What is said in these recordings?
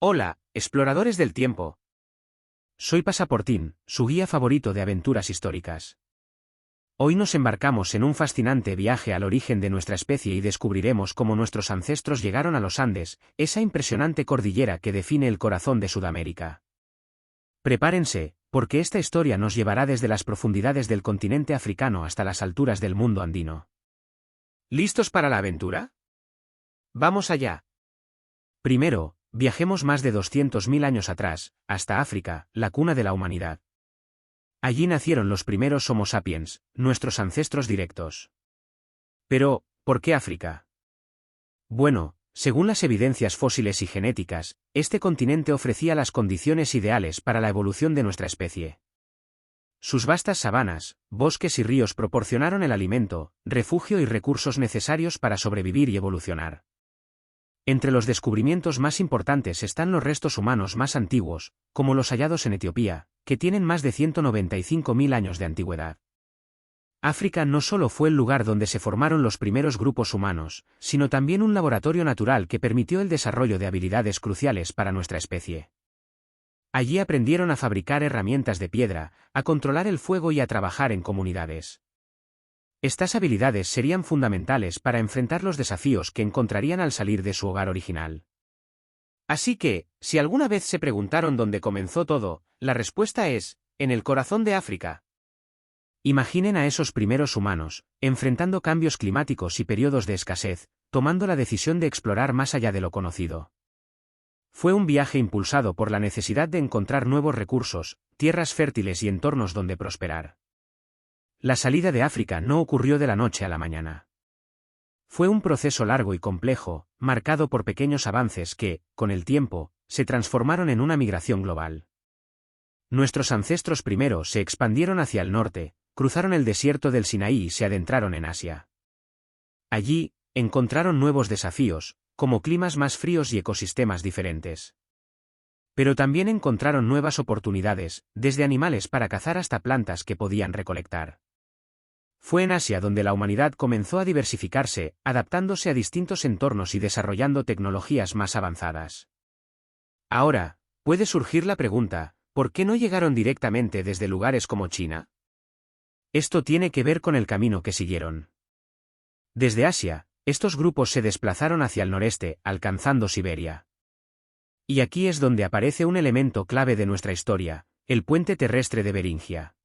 Hola, exploradores del tiempo. Soy Pasaportín, su guía favorito de aventuras históricas. Hoy nos embarcamos en un fascinante viaje al origen de nuestra especie y descubriremos cómo nuestros ancestros llegaron a los Andes, esa impresionante cordillera que define el corazón de Sudamérica. Prepárense, porque esta historia nos llevará desde las profundidades del continente africano hasta las alturas del mundo andino. ¿Listos para la aventura? ¡Vamos allá! Primero, viajemos más de 200.000 años atrás, hasta África, la cuna de la humanidad. Allí nacieron los primeros Homo sapiens, nuestros ancestros directos. Pero, ¿por qué África? Bueno, según las evidencias fósiles y genéticas, este continente ofrecía las condiciones ideales para la evolución de nuestra especie. Sus vastas sabanas, bosques y ríos proporcionaron el alimento, refugio y recursos necesarios para sobrevivir y evolucionar. Entre los descubrimientos más importantes están los restos humanos más antiguos, como los hallados en Etiopía, que tienen más de 195.000 años de antigüedad. África no solo fue el lugar donde se formaron los primeros grupos humanos, sino también un laboratorio natural que permitió el desarrollo de habilidades cruciales para nuestra especie. Allí aprendieron a fabricar herramientas de piedra, a controlar el fuego y a trabajar en comunidades. Estas habilidades serían fundamentales para enfrentar los desafíos que encontrarían al salir de su hogar original. Así que, si alguna vez se preguntaron dónde comenzó todo, la respuesta es, en el corazón de África. Imaginen a esos primeros humanos, enfrentando cambios climáticos y periodos de escasez, tomando la decisión de explorar más allá de lo conocido. Fue un viaje impulsado por la necesidad de encontrar nuevos recursos, tierras fértiles y entornos donde prosperar. La salida de África no ocurrió de la noche a la mañana. Fue un proceso largo y complejo, marcado por pequeños avances que, con el tiempo, se transformaron en una migración global. Nuestros ancestros primero se expandieron hacia el norte, cruzaron el desierto del Sinaí y se adentraron en Asia. Allí, encontraron nuevos desafíos, como climas más fríos y ecosistemas diferentes. Pero también encontraron nuevas oportunidades, desde animales para cazar hasta plantas que podían recolectar. Fue en Asia donde la humanidad comenzó a diversificarse, adaptándose a distintos entornos y desarrollando tecnologías más avanzadas. Ahora, puede surgir la pregunta, ¿por qué no llegaron directamente desde lugares como China? Esto tiene que ver con el camino que siguieron. Desde Asia, estos grupos se desplazaron hacia el noreste, alcanzando Siberia. Y aquí es donde aparece un elemento clave de nuestra historia, el puente terrestre de Beringia.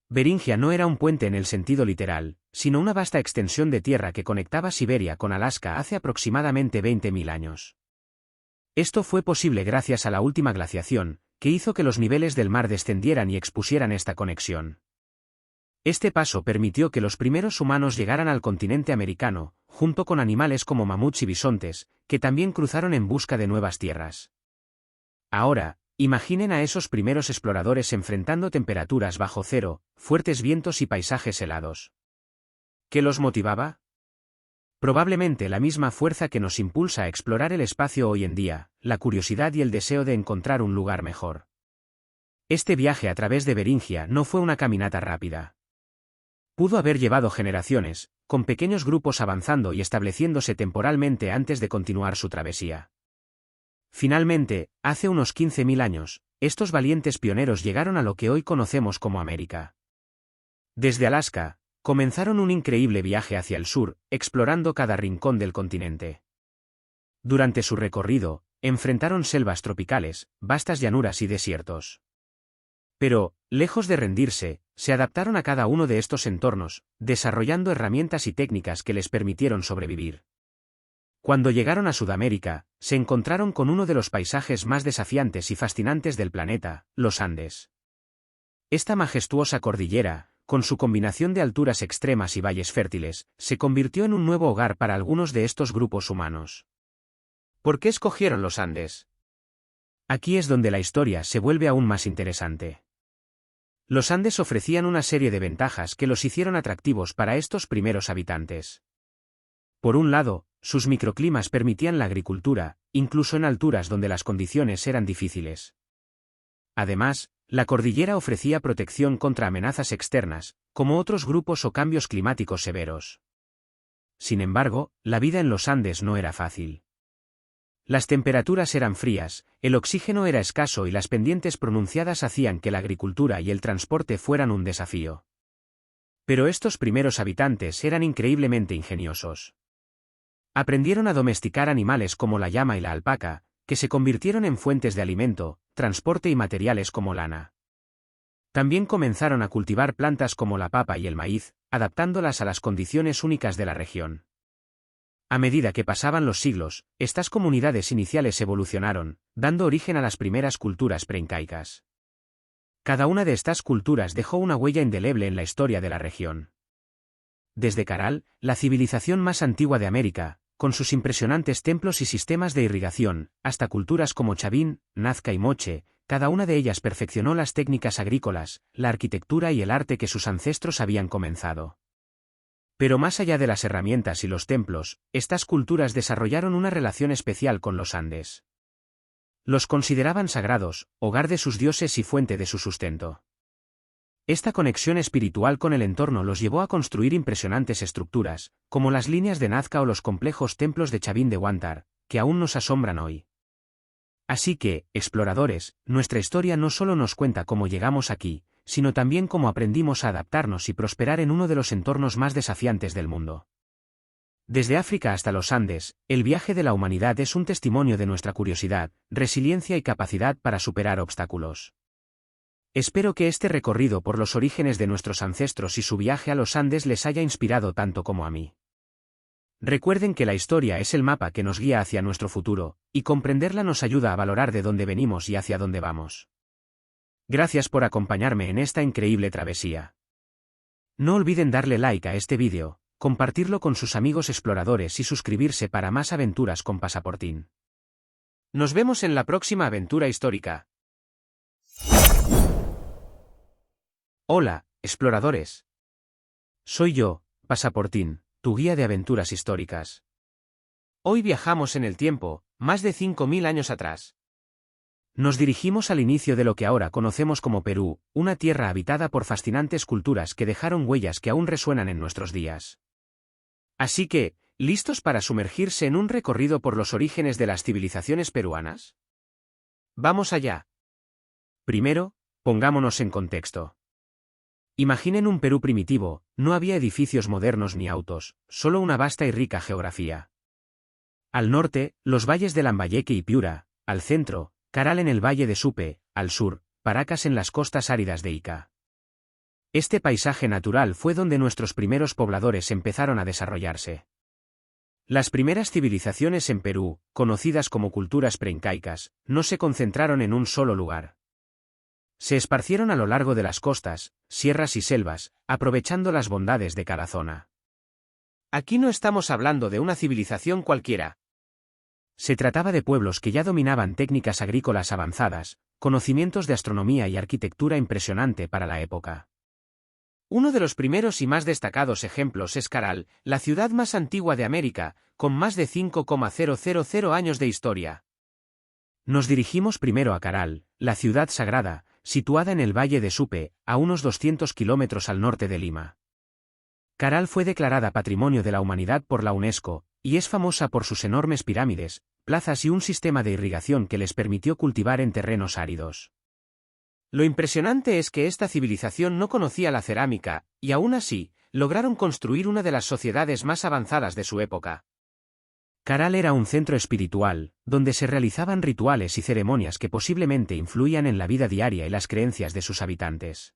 Beringia no era un puente en el sentido literal, sino una vasta extensión de tierra que conectaba Siberia con Alaska hace aproximadamente 20.000 años. Esto fue posible gracias a la última glaciación, que hizo que los niveles del mar descendieran y expusieran esta conexión. Este paso permitió que los primeros humanos llegaran al continente americano, junto con animales como mamuts y bisontes, que también cruzaron en busca de nuevas tierras. Ahora, imaginen a esos primeros exploradores enfrentando temperaturas bajo cero, fuertes vientos y paisajes helados. ¿Qué los motivaba? Probablemente la misma fuerza que nos impulsa a explorar el espacio hoy en día, la curiosidad y el deseo de encontrar un lugar mejor. Este viaje a través de Beringia no fue una caminata rápida. Pudo haber llevado generaciones, con pequeños grupos avanzando y estableciéndose temporalmente antes de continuar su travesía. Finalmente, hace unos 15.000 años, estos valientes pioneros llegaron a lo que hoy conocemos como América. Desde Alaska, comenzaron un increíble viaje hacia el sur, explorando cada rincón del continente. Durante su recorrido, enfrentaron selvas tropicales, vastas llanuras y desiertos. Pero, lejos de rendirse, se adaptaron a cada uno de estos entornos, desarrollando herramientas y técnicas que les permitieron sobrevivir. Cuando llegaron a Sudamérica, se encontraron con uno de los paisajes más desafiantes y fascinantes del planeta, los Andes. Esta majestuosa cordillera, con su combinación de alturas extremas y valles fértiles, se convirtió en un nuevo hogar para algunos de estos grupos humanos. ¿Por qué escogieron los Andes? Aquí es donde la historia se vuelve aún más interesante. Los Andes ofrecían una serie de ventajas que los hicieron atractivos para estos primeros habitantes. Por un lado, sus microclimas permitían la agricultura, incluso en alturas donde las condiciones eran difíciles. Además, la cordillera ofrecía protección contra amenazas externas, como otros grupos o cambios climáticos severos. Sin embargo, la vida en los Andes no era fácil. Las temperaturas eran frías, el oxígeno era escaso y las pendientes pronunciadas hacían que la agricultura y el transporte fueran un desafío. Pero estos primeros habitantes eran increíblemente ingeniosos. Aprendieron a domesticar animales como la llama y la alpaca, que se convirtieron en fuentes de alimento, transporte y materiales como lana. También comenzaron a cultivar plantas como la papa y el maíz, adaptándolas a las condiciones únicas de la región. A medida que pasaban los siglos, estas comunidades iniciales evolucionaron, dando origen a las primeras culturas preincaicas. Cada una de estas culturas dejó una huella indeleble en la historia de la región. Desde Caral, la civilización más antigua de América, con sus impresionantes templos y sistemas de irrigación, hasta culturas como Chavín, Nazca y Moche, cada una de ellas perfeccionó las técnicas agrícolas, la arquitectura y el arte que sus ancestros habían comenzado. Pero más allá de las herramientas y los templos, estas culturas desarrollaron una relación especial con los Andes. Los consideraban sagrados, hogar de sus dioses y fuente de su sustento. Esta conexión espiritual con el entorno los llevó a construir impresionantes estructuras, como las líneas de Nazca o los complejos templos de Chavín de Huántar, que aún nos asombran hoy. Así que, exploradores, nuestra historia no solo nos cuenta cómo llegamos aquí, sino también cómo aprendimos a adaptarnos y prosperar en uno de los entornos más desafiantes del mundo. Desde África hasta los Andes, el viaje de la humanidad es un testimonio de nuestra curiosidad, resiliencia y capacidad para superar obstáculos. Espero que este recorrido por los orígenes de nuestros ancestros y su viaje a los Andes les haya inspirado tanto como a mí. Recuerden que la historia es el mapa que nos guía hacia nuestro futuro, y comprenderla nos ayuda a valorar de dónde venimos y hacia dónde vamos. Gracias por acompañarme en esta increíble travesía. No olviden darle like a este vídeo, compartirlo con sus amigos exploradores y suscribirse para más aventuras con Pasaportín. Nos vemos en la próxima aventura histórica. Hola, exploradores. Soy yo, Pasaportín, tu guía de aventuras históricas. Hoy viajamos en el tiempo, más de 5000 años atrás. Nos dirigimos al inicio de lo que ahora conocemos como Perú, una tierra habitada por fascinantes culturas que dejaron huellas que aún resuenan en nuestros días. Así que, ¿listos para sumergirse en un recorrido por los orígenes de las civilizaciones peruanas? Vamos allá. Primero, pongámonos en contexto. Imaginen un Perú primitivo, no había edificios modernos ni autos, solo una vasta y rica geografía. Al norte, los valles de Lambayeque y Piura, al centro, Caral en el valle de Supe, al sur, Paracas en las costas áridas de Ica. Este paisaje natural fue donde nuestros primeros pobladores empezaron a desarrollarse. Las primeras civilizaciones en Perú, conocidas como culturas preincaicas, no se concentraron en un solo lugar. Se esparcieron a lo largo de las costas, sierras y selvas, aprovechando las bondades de cada zona. Aquí no estamos hablando de una civilización cualquiera. Se trataba de pueblos que ya dominaban técnicas agrícolas avanzadas, conocimientos de astronomía y arquitectura impresionante para la época. Uno de los primeros y más destacados ejemplos es Caral, la ciudad más antigua de América, con más de 5,000 años de historia. Nos dirigimos primero a Caral, la ciudad sagrada, situada en el valle de Supe, a unos 200 kilómetros al norte de Lima. Caral fue declarada Patrimonio de la Humanidad por la UNESCO, y es famosa por sus enormes pirámides, plazas y un sistema de irrigación que les permitió cultivar en terrenos áridos. Lo impresionante es que esta civilización no conocía la cerámica, y aún así, lograron construir una de las sociedades más avanzadas de su época. Caral era un centro espiritual, donde se realizaban rituales y ceremonias que posiblemente influían en la vida diaria y las creencias de sus habitantes.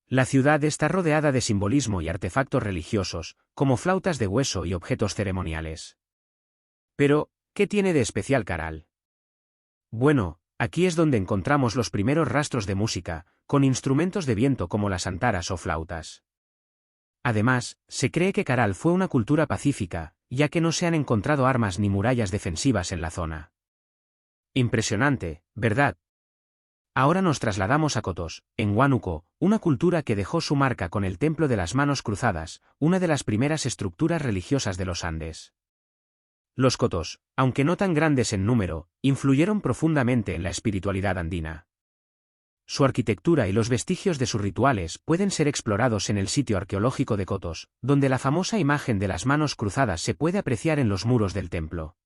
La ciudad está rodeada de simbolismo y artefactos religiosos, como flautas de hueso y objetos ceremoniales. Pero, ¿qué tiene de especial Caral? Bueno, aquí es donde encontramos los primeros rastros de música, con instrumentos de viento como las antaras o flautas. Además, se cree que Caral fue una cultura pacífica, ya que no se han encontrado armas ni murallas defensivas en la zona. Impresionante, ¿verdad? Ahora nos trasladamos a Cotos, en Huánuco, una cultura que dejó su marca con el Templo de las Manos Cruzadas, una de las primeras estructuras religiosas de los Andes. Los cotos, aunque no tan grandes en número, influyeron profundamente en la espiritualidad andina. Su arquitectura y los vestigios de sus rituales pueden ser explorados en el sitio arqueológico de Cotos, donde la famosa imagen de las manos cruzadas se puede apreciar en los muros del templo.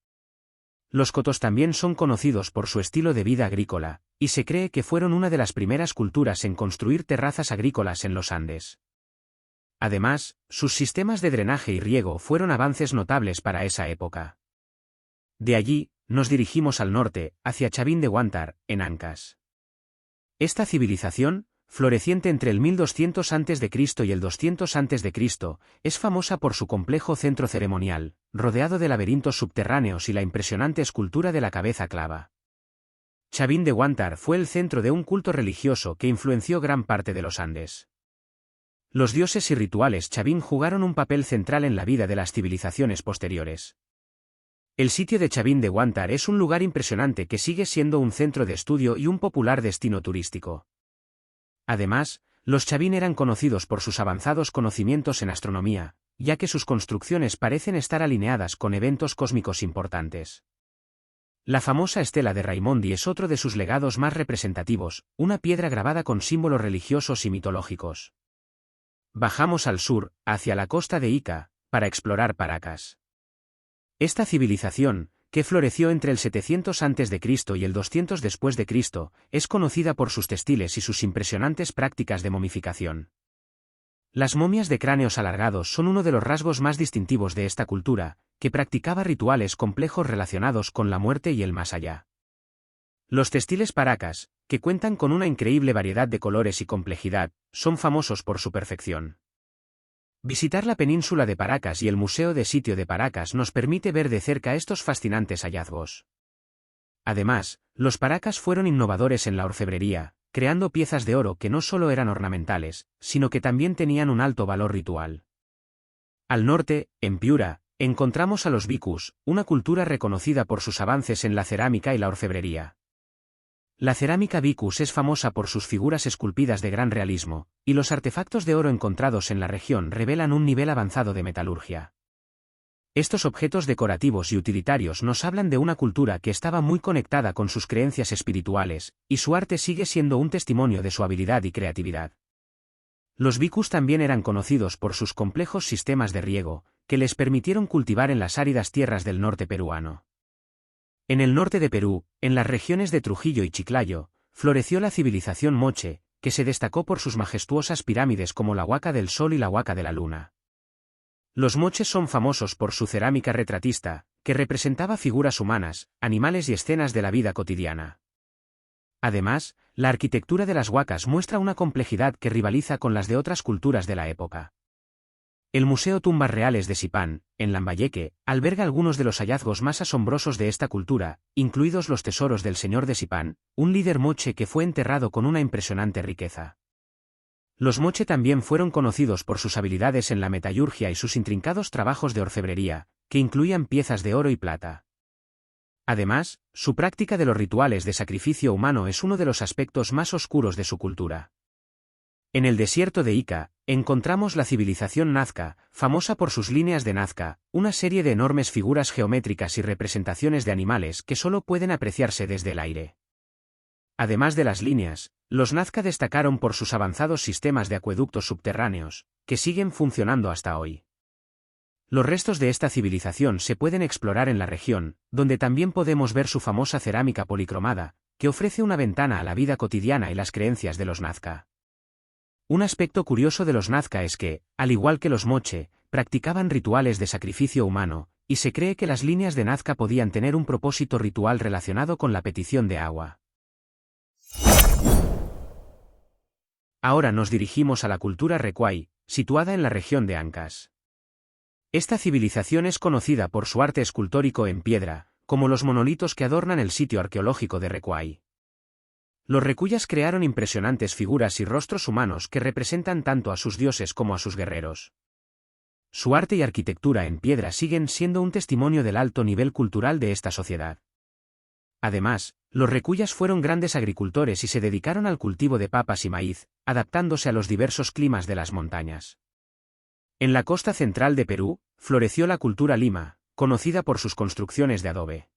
Los cotos también son conocidos por su estilo de vida agrícola, y se cree que fueron una de las primeras culturas en construir terrazas agrícolas en los Andes. Además, sus sistemas de drenaje y riego fueron avances notables para esa época. De allí, nos dirigimos al norte, hacia Chavín de Huántar, en Ancash. Esta civilización, floreciente entre el 1200 a.C. y el 200 a.C., es famosa por su complejo centro ceremonial, rodeado de laberintos subterráneos y la impresionante escultura de la cabeza clava. Chavín de Huántar fue el centro de un culto religioso que influenció gran parte de los Andes. Los dioses y rituales Chavín jugaron un papel central en la vida de las civilizaciones posteriores. El sitio de Chavín de Huántar es un lugar impresionante que sigue siendo un centro de estudio y un popular destino turístico. Además, los Chavín eran conocidos por sus avanzados conocimientos en astronomía, ya que sus construcciones parecen estar alineadas con eventos cósmicos importantes. La famosa estela de Raimondi es otro de sus legados más representativos, una piedra grabada con símbolos religiosos y mitológicos. Bajamos al sur, hacia la costa de Ica, para explorar Paracas. Esta civilización, que floreció entre el 700 a.C. y el 200 después de Cristo, es conocida por sus textiles y sus impresionantes prácticas de momificación. Las momias de cráneos alargados son uno de los rasgos más distintivos de esta cultura, que practicaba rituales complejos relacionados con la muerte y el más allá. Los textiles Paracas, que cuentan con una increíble variedad de colores y complejidad, son famosos por su perfección. Visitar la península de Paracas y el Museo de Sitio de Paracas nos permite ver de cerca estos fascinantes hallazgos. Además, los Paracas fueron innovadores en la orfebrería, creando piezas de oro que no solo eran ornamentales, sino que también tenían un alto valor ritual. Al norte, en Piura, encontramos a los bhikkhus, una cultura reconocida por sus avances en la cerámica y la orfebrería. La cerámica bhikkhus es famosa por sus figuras esculpidas de gran realismo, y los artefactos de oro encontrados en la región revelan un nivel avanzado de metalurgia. Estos objetos decorativos y utilitarios nos hablan de una cultura que estaba muy conectada con sus creencias espirituales, y su arte sigue siendo un testimonio de su habilidad y creatividad. Los bhikkhus también eran conocidos por sus complejos sistemas de riego, que les permitieron cultivar en las áridas tierras del norte peruano. En el norte de Perú, en las regiones de Trujillo y Chiclayo, floreció la civilización moche, que se destacó por sus majestuosas pirámides como la Huaca del Sol y la Huaca de la Luna. Los moches son famosos por su cerámica retratista, que representaba figuras humanas, animales y escenas de la vida cotidiana. Además, la arquitectura de las huacas muestra una complejidad que rivaliza con las de otras culturas de la época. El Museo Tumbas Reales de Sipán, en Lambayeque, alberga algunos de los hallazgos más asombrosos de esta cultura, incluidos los tesoros del señor de Sipán, un líder moche que fue enterrado con una impresionante riqueza. Los moche también fueron conocidos por sus habilidades en la metallurgia y sus intrincados trabajos de orfebrería, que incluían piezas de oro y plata. Además, su práctica de los rituales de sacrificio humano es uno de los aspectos más oscuros de su cultura. En el desierto de Ica, encontramos la civilización Nazca, famosa por sus líneas de Nazca, una serie de enormes figuras geométricas y representaciones de animales que solo pueden apreciarse desde el aire. Además de las líneas, los Nazca destacaron por sus avanzados sistemas de acueductos subterráneos, que siguen funcionando hasta hoy. Los restos de esta civilización se pueden explorar en la región, donde también podemos ver su famosa cerámica policromada, que ofrece una ventana a la vida cotidiana y las creencias de los Nazca. Un aspecto curioso de los Nazca es que, al igual que los moche, practicaban rituales de sacrificio humano, y se cree que las líneas de Nazca podían tener un propósito ritual relacionado con la petición de agua. Ahora nos dirigimos a la cultura Recuay, situada en la región de Ancash. Esta civilización es conocida por su arte escultórico en piedra, como los monolitos que adornan el sitio arqueológico de Recuay. Los recuyas crearon impresionantes figuras y rostros humanos que representan tanto a sus dioses como a sus guerreros. Su arte y arquitectura en piedra siguen siendo un testimonio del alto nivel cultural de esta sociedad. Además, los recuyas fueron grandes agricultores y se dedicaron al cultivo de papas y maíz, adaptándose a los diversos climas de las montañas. En la costa central de Perú, floreció la cultura Lima, conocida por sus construcciones de adobe.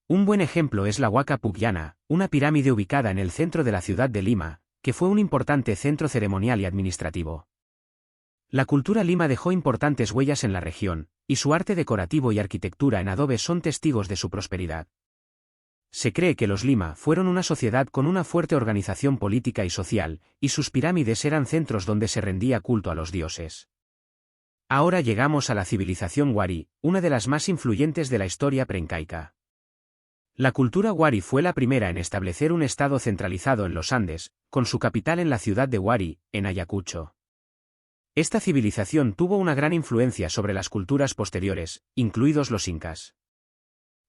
Un buen ejemplo es la Huaca Pucllana, una pirámide ubicada en el centro de la ciudad de Lima, que fue un importante centro ceremonial y administrativo. La cultura Lima dejó importantes huellas en la región, y su arte decorativo y arquitectura en adobe son testigos de su prosperidad. Se cree que los Lima fueron una sociedad con una fuerte organización política y social, y sus pirámides eran centros donde se rendía culto a los dioses. Ahora llegamos a la civilización Wari, una de las más influyentes de la historia preincaica. La cultura Wari fue la primera en establecer un estado centralizado en los Andes, con su capital en la ciudad de Wari, en Ayacucho. Esta civilización tuvo una gran influencia sobre las culturas posteriores, incluidos los incas.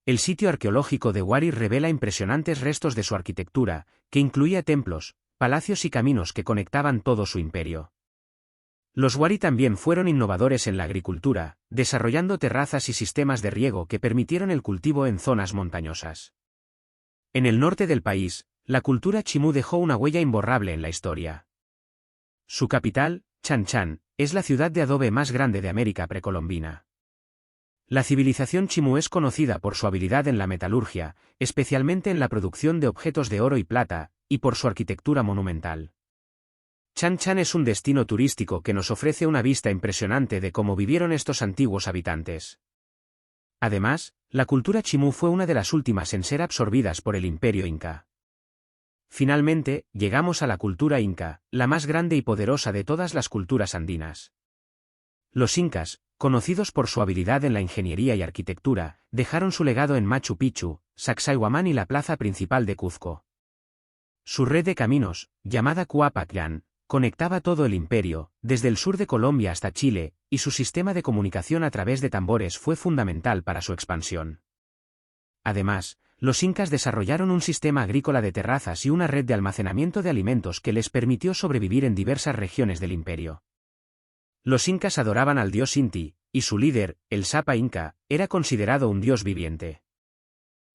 El sitio arqueológico de Wari revela impresionantes restos de su arquitectura, que incluía templos, palacios y caminos que conectaban todo su imperio. Los Wari también fueron innovadores en la agricultura, desarrollando terrazas y sistemas de riego que permitieron el cultivo en zonas montañosas. En el norte del país, la cultura chimú dejó una huella imborrable en la historia. Su capital, Chan Chan, es la ciudad de adobe más grande de América precolombina. La civilización chimú es conocida por su habilidad en la metalurgia, especialmente en la producción de objetos de oro y plata, y por su arquitectura monumental. Chan Chan es un destino turístico que nos ofrece una vista impresionante de cómo vivieron estos antiguos habitantes. Además, la cultura chimú fue una de las últimas en ser absorbidas por el Imperio Inca. Finalmente, llegamos a la cultura inca, la más grande y poderosa de todas las culturas andinas. Los incas, conocidos por su habilidad en la ingeniería y arquitectura, dejaron su legado en Machu Picchu, Sacsayhuamán y la plaza principal de Cuzco. Su red de caminos, llamada Cuapacán, conectaba todo el imperio, desde el sur de Colombia hasta Chile, y su sistema de comunicación a través de tambores fue fundamental para su expansión. Además, los incas desarrollaron un sistema agrícola de terrazas y una red de almacenamiento de alimentos que les permitió sobrevivir en diversas regiones del imperio. Los incas adoraban al dios Inti, y su líder, el Sapa Inca, era considerado un dios viviente.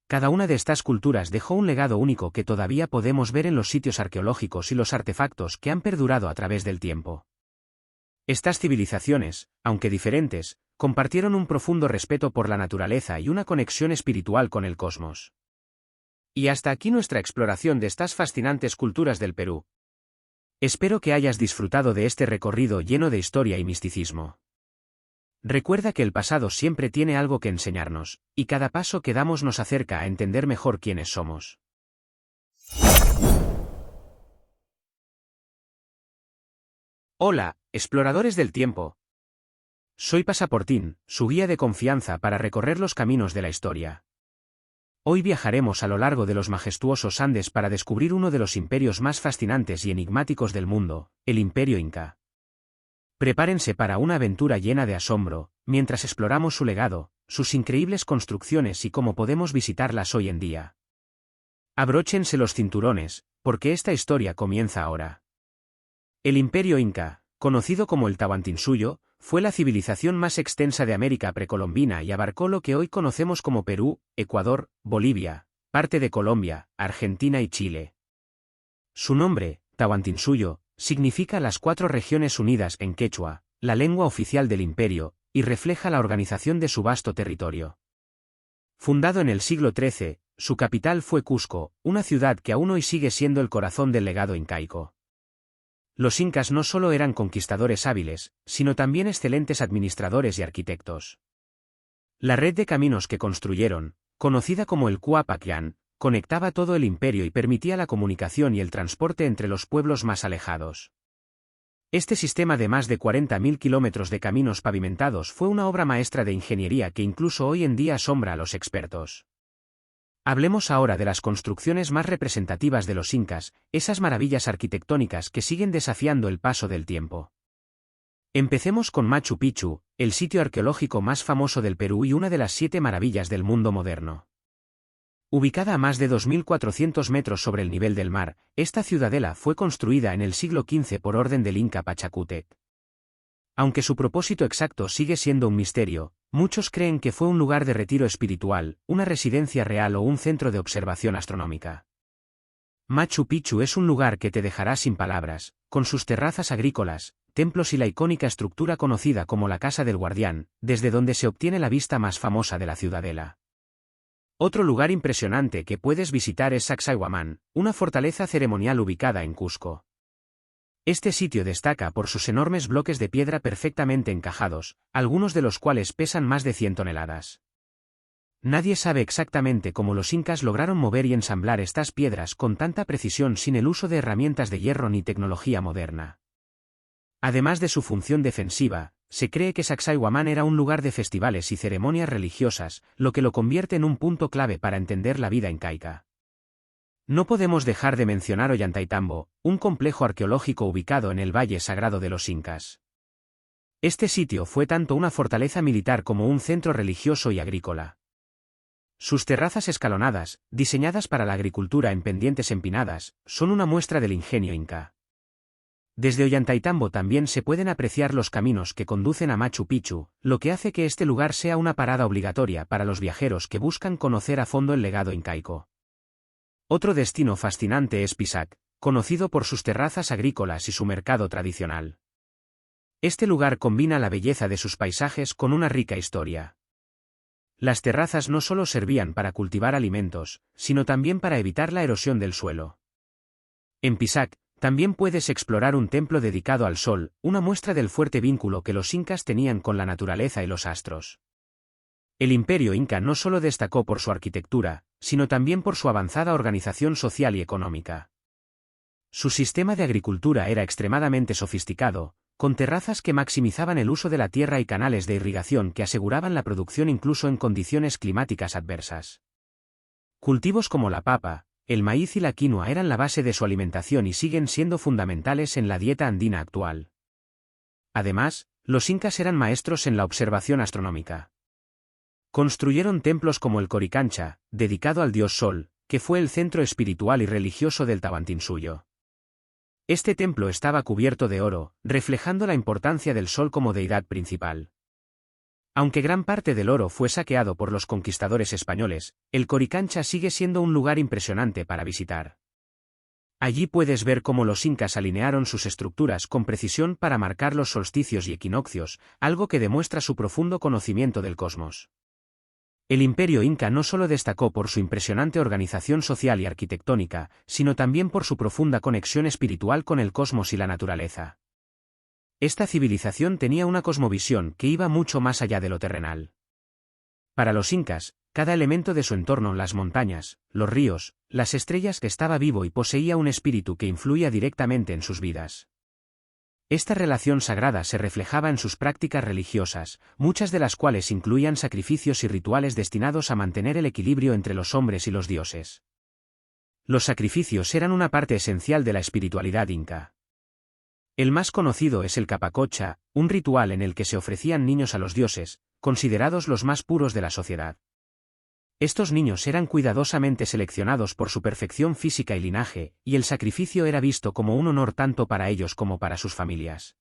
Cada una de estas culturas dejó un legado único que todavía podemos ver en los sitios arqueológicos y los artefactos que han perdurado a través del tiempo. Estas civilizaciones, aunque diferentes, compartieron un profundo respeto por la naturaleza y una conexión espiritual con el cosmos. Y hasta aquí nuestra exploración de estas fascinantes culturas del Perú. Espero que hayas disfrutado de este recorrido lleno de historia y misticismo. Recuerda que el pasado siempre tiene algo que enseñarnos, y cada paso que damos nos acerca a entender mejor quiénes somos. Hola, exploradores del tiempo. Soy Pasaportín, su guía de confianza para recorrer los caminos de la historia. Hoy viajaremos a lo largo de los majestuosos Andes para descubrir uno de los imperios más fascinantes y enigmáticos del mundo, el Imperio Inca. Prepárense para una aventura llena de asombro, mientras exploramos su legado, sus increíbles construcciones y cómo podemos visitarlas hoy en día. Abróchense los cinturones, porque esta historia comienza ahora. El Imperio Inca, conocido como el Tahuantinsuyo, fue la civilización más extensa de América precolombina y abarcó lo que hoy conocemos como Perú, Ecuador, Bolivia, parte de Colombia, Argentina y Chile. Su nombre, Tahuantinsuyo, significa las 4 regiones unidas en quechua, la lengua oficial del imperio, y refleja la organización de su vasto territorio. Fundado en el siglo XIII, su capital fue Cusco, una ciudad que aún hoy sigue siendo el corazón del legado incaico. Los incas no solo eran conquistadores hábiles, sino también excelentes administradores y arquitectos. La red de caminos que construyeron, conocida como el Cuapacán, conectaba todo el imperio y permitía la comunicación y el transporte entre los pueblos más alejados. Este sistema de más de 40.000 kilómetros de caminos pavimentados fue una obra maestra de ingeniería que incluso hoy en día asombra a los expertos. Hablemos ahora de las construcciones más representativas de los incas, esas maravillas arquitectónicas que siguen desafiando el paso del tiempo. Empecemos con Machu Picchu, el sitio arqueológico más famoso del Perú y una de las 7 maravillas del mundo moderno. Ubicada a más de 2.400 metros sobre el nivel del mar, esta ciudadela fue construida en el siglo XV por orden del Inca Pachacútec. Aunque su propósito exacto sigue siendo un misterio, muchos creen que fue un lugar de retiro espiritual, una residencia real o un centro de observación astronómica. Machu Picchu es un lugar que te dejará sin palabras, con sus terrazas agrícolas, templos y la icónica estructura conocida como la Casa del Guardián, desde donde se obtiene la vista más famosa de la ciudadela. Otro lugar impresionante que puedes visitar es Sacsayhuamán, una fortaleza ceremonial ubicada en Cusco. Este sitio destaca por sus enormes bloques de piedra perfectamente encajados, algunos de los cuales pesan más de 100 toneladas. Nadie sabe exactamente cómo los incas lograron mover y ensamblar estas piedras con tanta precisión sin el uso de herramientas de hierro ni tecnología moderna. Además de su función defensiva, se cree que Sacsayhuamán era un lugar de festivales y ceremonias religiosas, lo que lo convierte en un punto clave para entender la vida incaica. No podemos dejar de mencionar Ollantaytambo, un complejo arqueológico ubicado en el Valle Sagrado de los Incas. Este sitio fue tanto una fortaleza militar como un centro religioso y agrícola. Sus terrazas escalonadas, diseñadas para la agricultura en pendientes empinadas, son una muestra del ingenio inca. Desde Ollantaytambo también se pueden apreciar los caminos que conducen a Machu Picchu, lo que hace que este lugar sea una parada obligatoria para los viajeros que buscan conocer a fondo el legado incaico. Otro destino fascinante es Pisac, conocido por sus terrazas agrícolas y su mercado tradicional. Este lugar combina la belleza de sus paisajes con una rica historia. Las terrazas no solo servían para cultivar alimentos, sino también para evitar la erosión del suelo. En Pisac, también puedes explorar un templo dedicado al sol, una muestra del fuerte vínculo que los incas tenían con la naturaleza y los astros. El imperio inca no solo destacó por su arquitectura, sino también por su avanzada organización social y económica. Su sistema de agricultura era extremadamente sofisticado, con terrazas que maximizaban el uso de la tierra y canales de irrigación que aseguraban la producción incluso en condiciones climáticas adversas. Cultivos como la papa, el maíz y la quinoa eran la base de su alimentación y siguen siendo fundamentales en la dieta andina actual. Además, los incas eran maestros en la observación astronómica. Construyeron templos como el Coricancha, dedicado al dios Sol, que fue el centro espiritual y religioso del Tahuantinsuyo. Este templo estaba cubierto de oro, reflejando la importancia del sol como deidad principal. Aunque gran parte del oro fue saqueado por los conquistadores españoles, el Coricancha sigue siendo un lugar impresionante para visitar. Allí puedes ver cómo los incas alinearon sus estructuras con precisión para marcar los solsticios y equinoccios, algo que demuestra su profundo conocimiento del cosmos. El imperio inca no solo destacó por su impresionante organización social y arquitectónica, sino también por su profunda conexión espiritual con el cosmos y la naturaleza. Esta civilización tenía una cosmovisión que iba mucho más allá de lo terrenal. Para los incas, cada elemento de su entorno, las montañas, los ríos, las estrellas, estaba vivo y poseía un espíritu que influía directamente en sus vidas. Esta relación sagrada se reflejaba en sus prácticas religiosas, muchas de las cuales incluían sacrificios y rituales destinados a mantener el equilibrio entre los hombres y los dioses. Los sacrificios eran una parte esencial de la espiritualidad inca. El más conocido es el Capacocha, un ritual en el que se ofrecían niños a los dioses, considerados los más puros de la sociedad. Estos niños eran cuidadosamente seleccionados por su perfección física y linaje, y el sacrificio era visto como un honor tanto para ellos como para sus familias.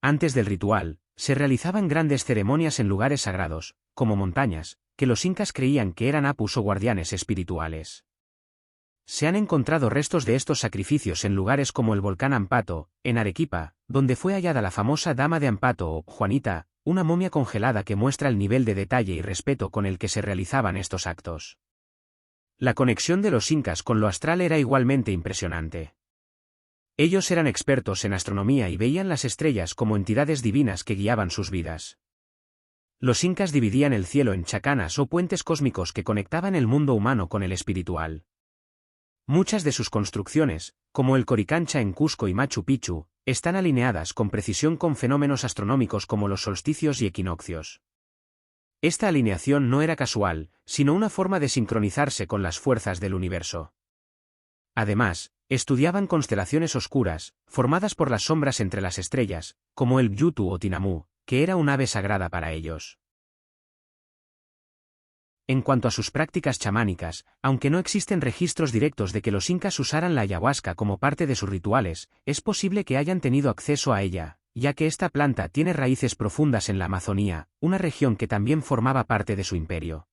Antes del ritual, se realizaban grandes ceremonias en lugares sagrados, como montañas, que los incas creían que eran apus o guardianes espirituales. Se han encontrado restos de estos sacrificios en lugares como el volcán Ampato, en Arequipa, donde fue hallada la famosa Dama de Ampato o Juanita, una momia congelada que muestra el nivel de detalle y respeto con el que se realizaban estos actos. La conexión de los incas con lo astral era igualmente impresionante. Ellos eran expertos en astronomía y veían las estrellas como entidades divinas que guiaban sus vidas. Los incas dividían el cielo en chacanas o puentes cósmicos que conectaban el mundo humano con el espiritual. Muchas de sus construcciones, como el Coricancha en Cusco y Machu Picchu, están alineadas con precisión con fenómenos astronómicos como los solsticios y equinoccios. Esta alineación no era casual, sino una forma de sincronizarse con las fuerzas del universo. Además, estudiaban constelaciones oscuras, formadas por las sombras entre las estrellas, como el Yutu o Tinamú, que era un ave sagrada para ellos. En cuanto a sus prácticas chamánicas, aunque no existen registros directos de que los incas usaran la ayahuasca como parte de sus rituales, es posible que hayan tenido acceso a ella, ya que esta planta tiene raíces profundas en la Amazonía, una región que también formaba parte de su imperio.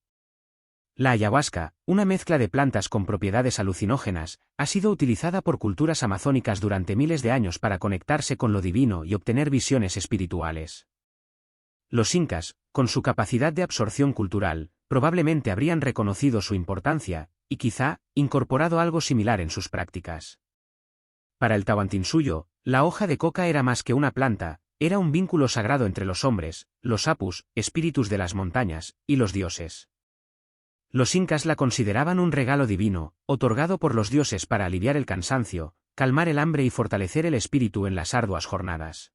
La ayahuasca, una mezcla de plantas con propiedades alucinógenas, ha sido utilizada por culturas amazónicas durante miles de años para conectarse con lo divino y obtener visiones espirituales. Los incas, con su capacidad de absorción cultural, probablemente habrían reconocido su importancia, y quizá, incorporado algo similar en sus prácticas. Para el Tahuantinsuyo, la hoja de coca era más que una planta, era un vínculo sagrado entre los hombres, los apus, espíritus de las montañas, y los dioses. Los incas la consideraban un regalo divino, otorgado por los dioses para aliviar el cansancio, calmar el hambre y fortalecer el espíritu en las arduas jornadas.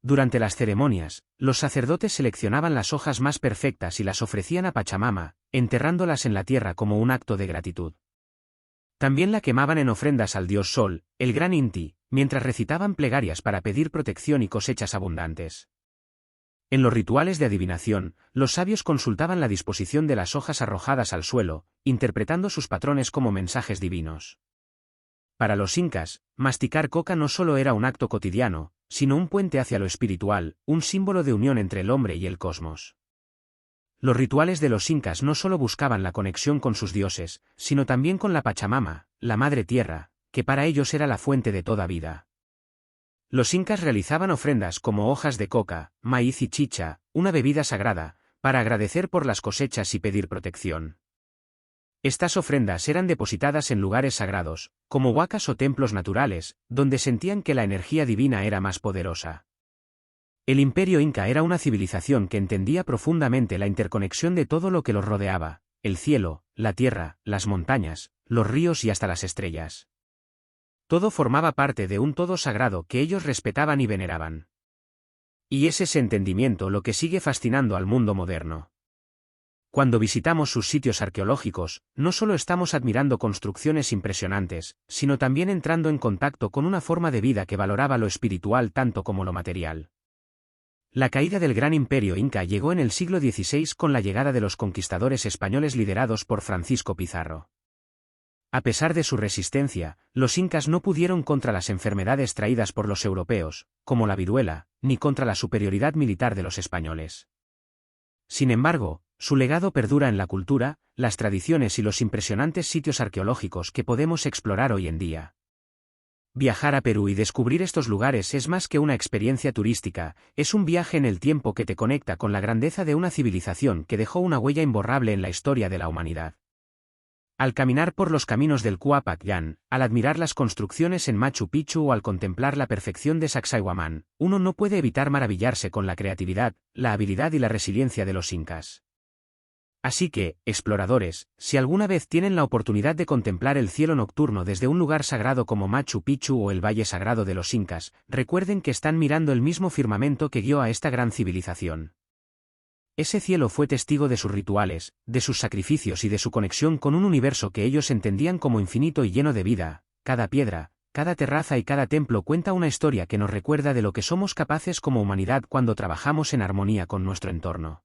Durante las ceremonias, los sacerdotes seleccionaban las hojas más perfectas y las ofrecían a Pachamama, enterrándolas en la tierra como un acto de gratitud. También la quemaban en ofrendas al dios Sol, el gran Inti, mientras recitaban plegarias para pedir protección y cosechas abundantes. En los rituales de adivinación, los sabios consultaban la disposición de las hojas arrojadas al suelo, interpretando sus patrones como mensajes divinos. Para los incas, masticar coca no solo era un acto cotidiano, sino un puente hacia lo espiritual, un símbolo de unión entre el hombre y el cosmos. Los rituales de los incas no solo buscaban la conexión con sus dioses, sino también con la Pachamama, la Madre Tierra, que para ellos era la fuente de toda vida. Los incas realizaban ofrendas como hojas de coca, maíz y chicha, una bebida sagrada, para agradecer por las cosechas y pedir protección. Estas ofrendas eran depositadas en lugares sagrados, como huacas o templos naturales, donde sentían que la energía divina era más poderosa. El imperio inca era una civilización que entendía profundamente la interconexión de todo lo que los rodeaba, el cielo, la tierra, las montañas, los ríos y hasta las estrellas. Todo formaba parte de un todo sagrado que ellos respetaban y veneraban. Y es ese entendimiento lo que sigue fascinando al mundo moderno. Cuando visitamos sus sitios arqueológicos, no solo estamos admirando construcciones impresionantes, sino también entrando en contacto con una forma de vida que valoraba lo espiritual tanto como lo material. La caída del gran imperio inca llegó en el siglo XVI con la llegada de los conquistadores españoles liderados por Francisco Pizarro. A pesar de su resistencia, los incas no pudieron contra las enfermedades traídas por los europeos, como la viruela, ni contra la superioridad militar de los españoles. Sin embargo, su legado perdura en la cultura, las tradiciones y los impresionantes sitios arqueológicos que podemos explorar hoy en día. Viajar a Perú y descubrir estos lugares es más que una experiencia turística, es un viaje en el tiempo que te conecta con la grandeza de una civilización que dejó una huella imborrable en la historia de la humanidad. Al caminar por los caminos del Cuapacllán, al admirar las construcciones en Machu Picchu o al contemplar la perfección de Sacsayhuamán, uno no puede evitar maravillarse con la creatividad, la habilidad y la resiliencia de los incas. Así que, exploradores, si alguna vez tienen la oportunidad de contemplar el cielo nocturno desde un lugar sagrado como Machu Picchu o el Valle Sagrado de los Incas, recuerden que están mirando el mismo firmamento que guió a esta gran civilización. Ese cielo fue testigo de sus rituales, de sus sacrificios y de su conexión con un universo que ellos entendían como infinito y lleno de vida. Cada piedra, cada terraza y cada templo cuenta una historia que nos recuerda de lo que somos capaces como humanidad cuando trabajamos en armonía con nuestro entorno.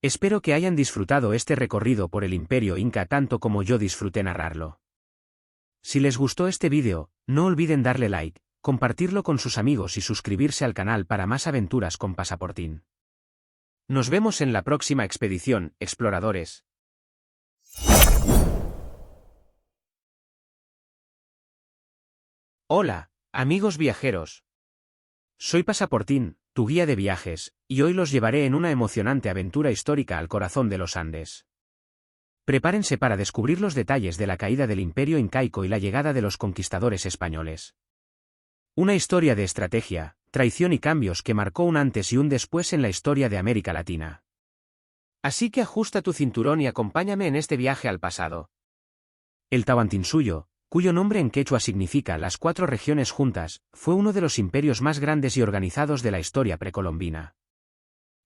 Espero que hayan disfrutado este recorrido por el Imperio Inca tanto como yo disfruté narrarlo. Si les gustó este vídeo, no olviden darle like, compartirlo con sus amigos y suscribirse al canal para más aventuras con Pasaportín. Nos vemos en la próxima expedición, exploradores. Hola, amigos viajeros. Soy Pasaportín, tu guía de viajes, y hoy los llevaré en una emocionante aventura histórica al corazón de los Andes. Prepárense para descubrir los detalles de la caída del Imperio Incaico y la llegada de los conquistadores españoles. Una historia de estrategia, traición y cambios que marcó un antes y un después en la historia de América Latina. Así que ajusta tu cinturón y acompáñame en este viaje al pasado. El Tahuantinsuyo, cuyo nombre en quechua significa las 4 regiones juntas, fue uno de los imperios más grandes y organizados de la historia precolombina.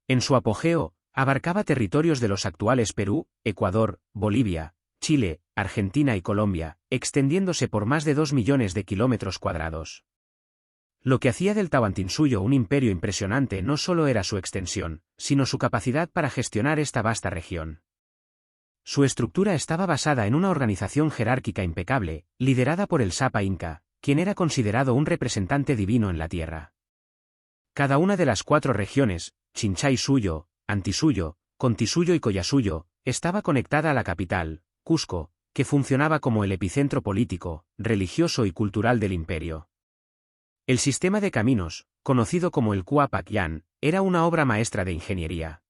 En su apogeo, abarcaba territorios de los actuales Perú, Ecuador, Bolivia, Chile, Argentina y Colombia, extendiéndose por más de 2 millones de kilómetros cuadrados. Lo que hacía del Tahuantinsuyo un imperio impresionante no solo era su extensión, sino su capacidad para gestionar esta vasta región. Su estructura estaba basada en una organización jerárquica impecable, liderada por el Sapa Inca, quien era considerado un representante divino en la tierra. Cada una de las 4 regiones, Chinchay-Suyo, Antisuyo, Contisuyo y Collasuyo, estaba conectada a la capital, Cusco, que funcionaba como el epicentro político, religioso y cultural del imperio. El sistema de caminos, conocido como el Cuapacllán, era una obra maestra de ingeniería.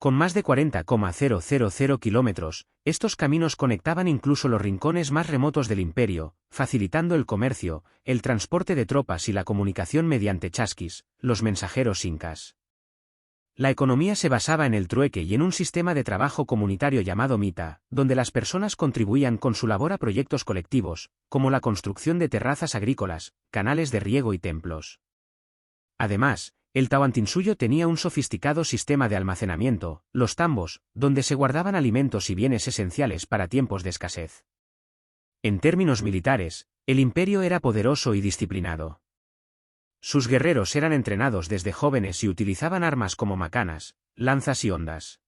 Con más de 40,000 kilómetros, estos caminos conectaban incluso los rincones más remotos del imperio, facilitando el comercio, el transporte de tropas y la comunicación mediante chasquis, los mensajeros incas. La economía se basaba en el trueque y en un sistema de trabajo comunitario llamado mita, donde las personas contribuían con su labor a proyectos colectivos, como la construcción de terrazas agrícolas, canales de riego y templos. Además, el Tahuantinsuyo tenía un sofisticado sistema de almacenamiento, los tambos, donde se guardaban alimentos y bienes esenciales para tiempos de escasez. En términos militares, el imperio era poderoso y disciplinado. Sus guerreros eran entrenados desde jóvenes y utilizaban armas como macanas, lanzas y hondas.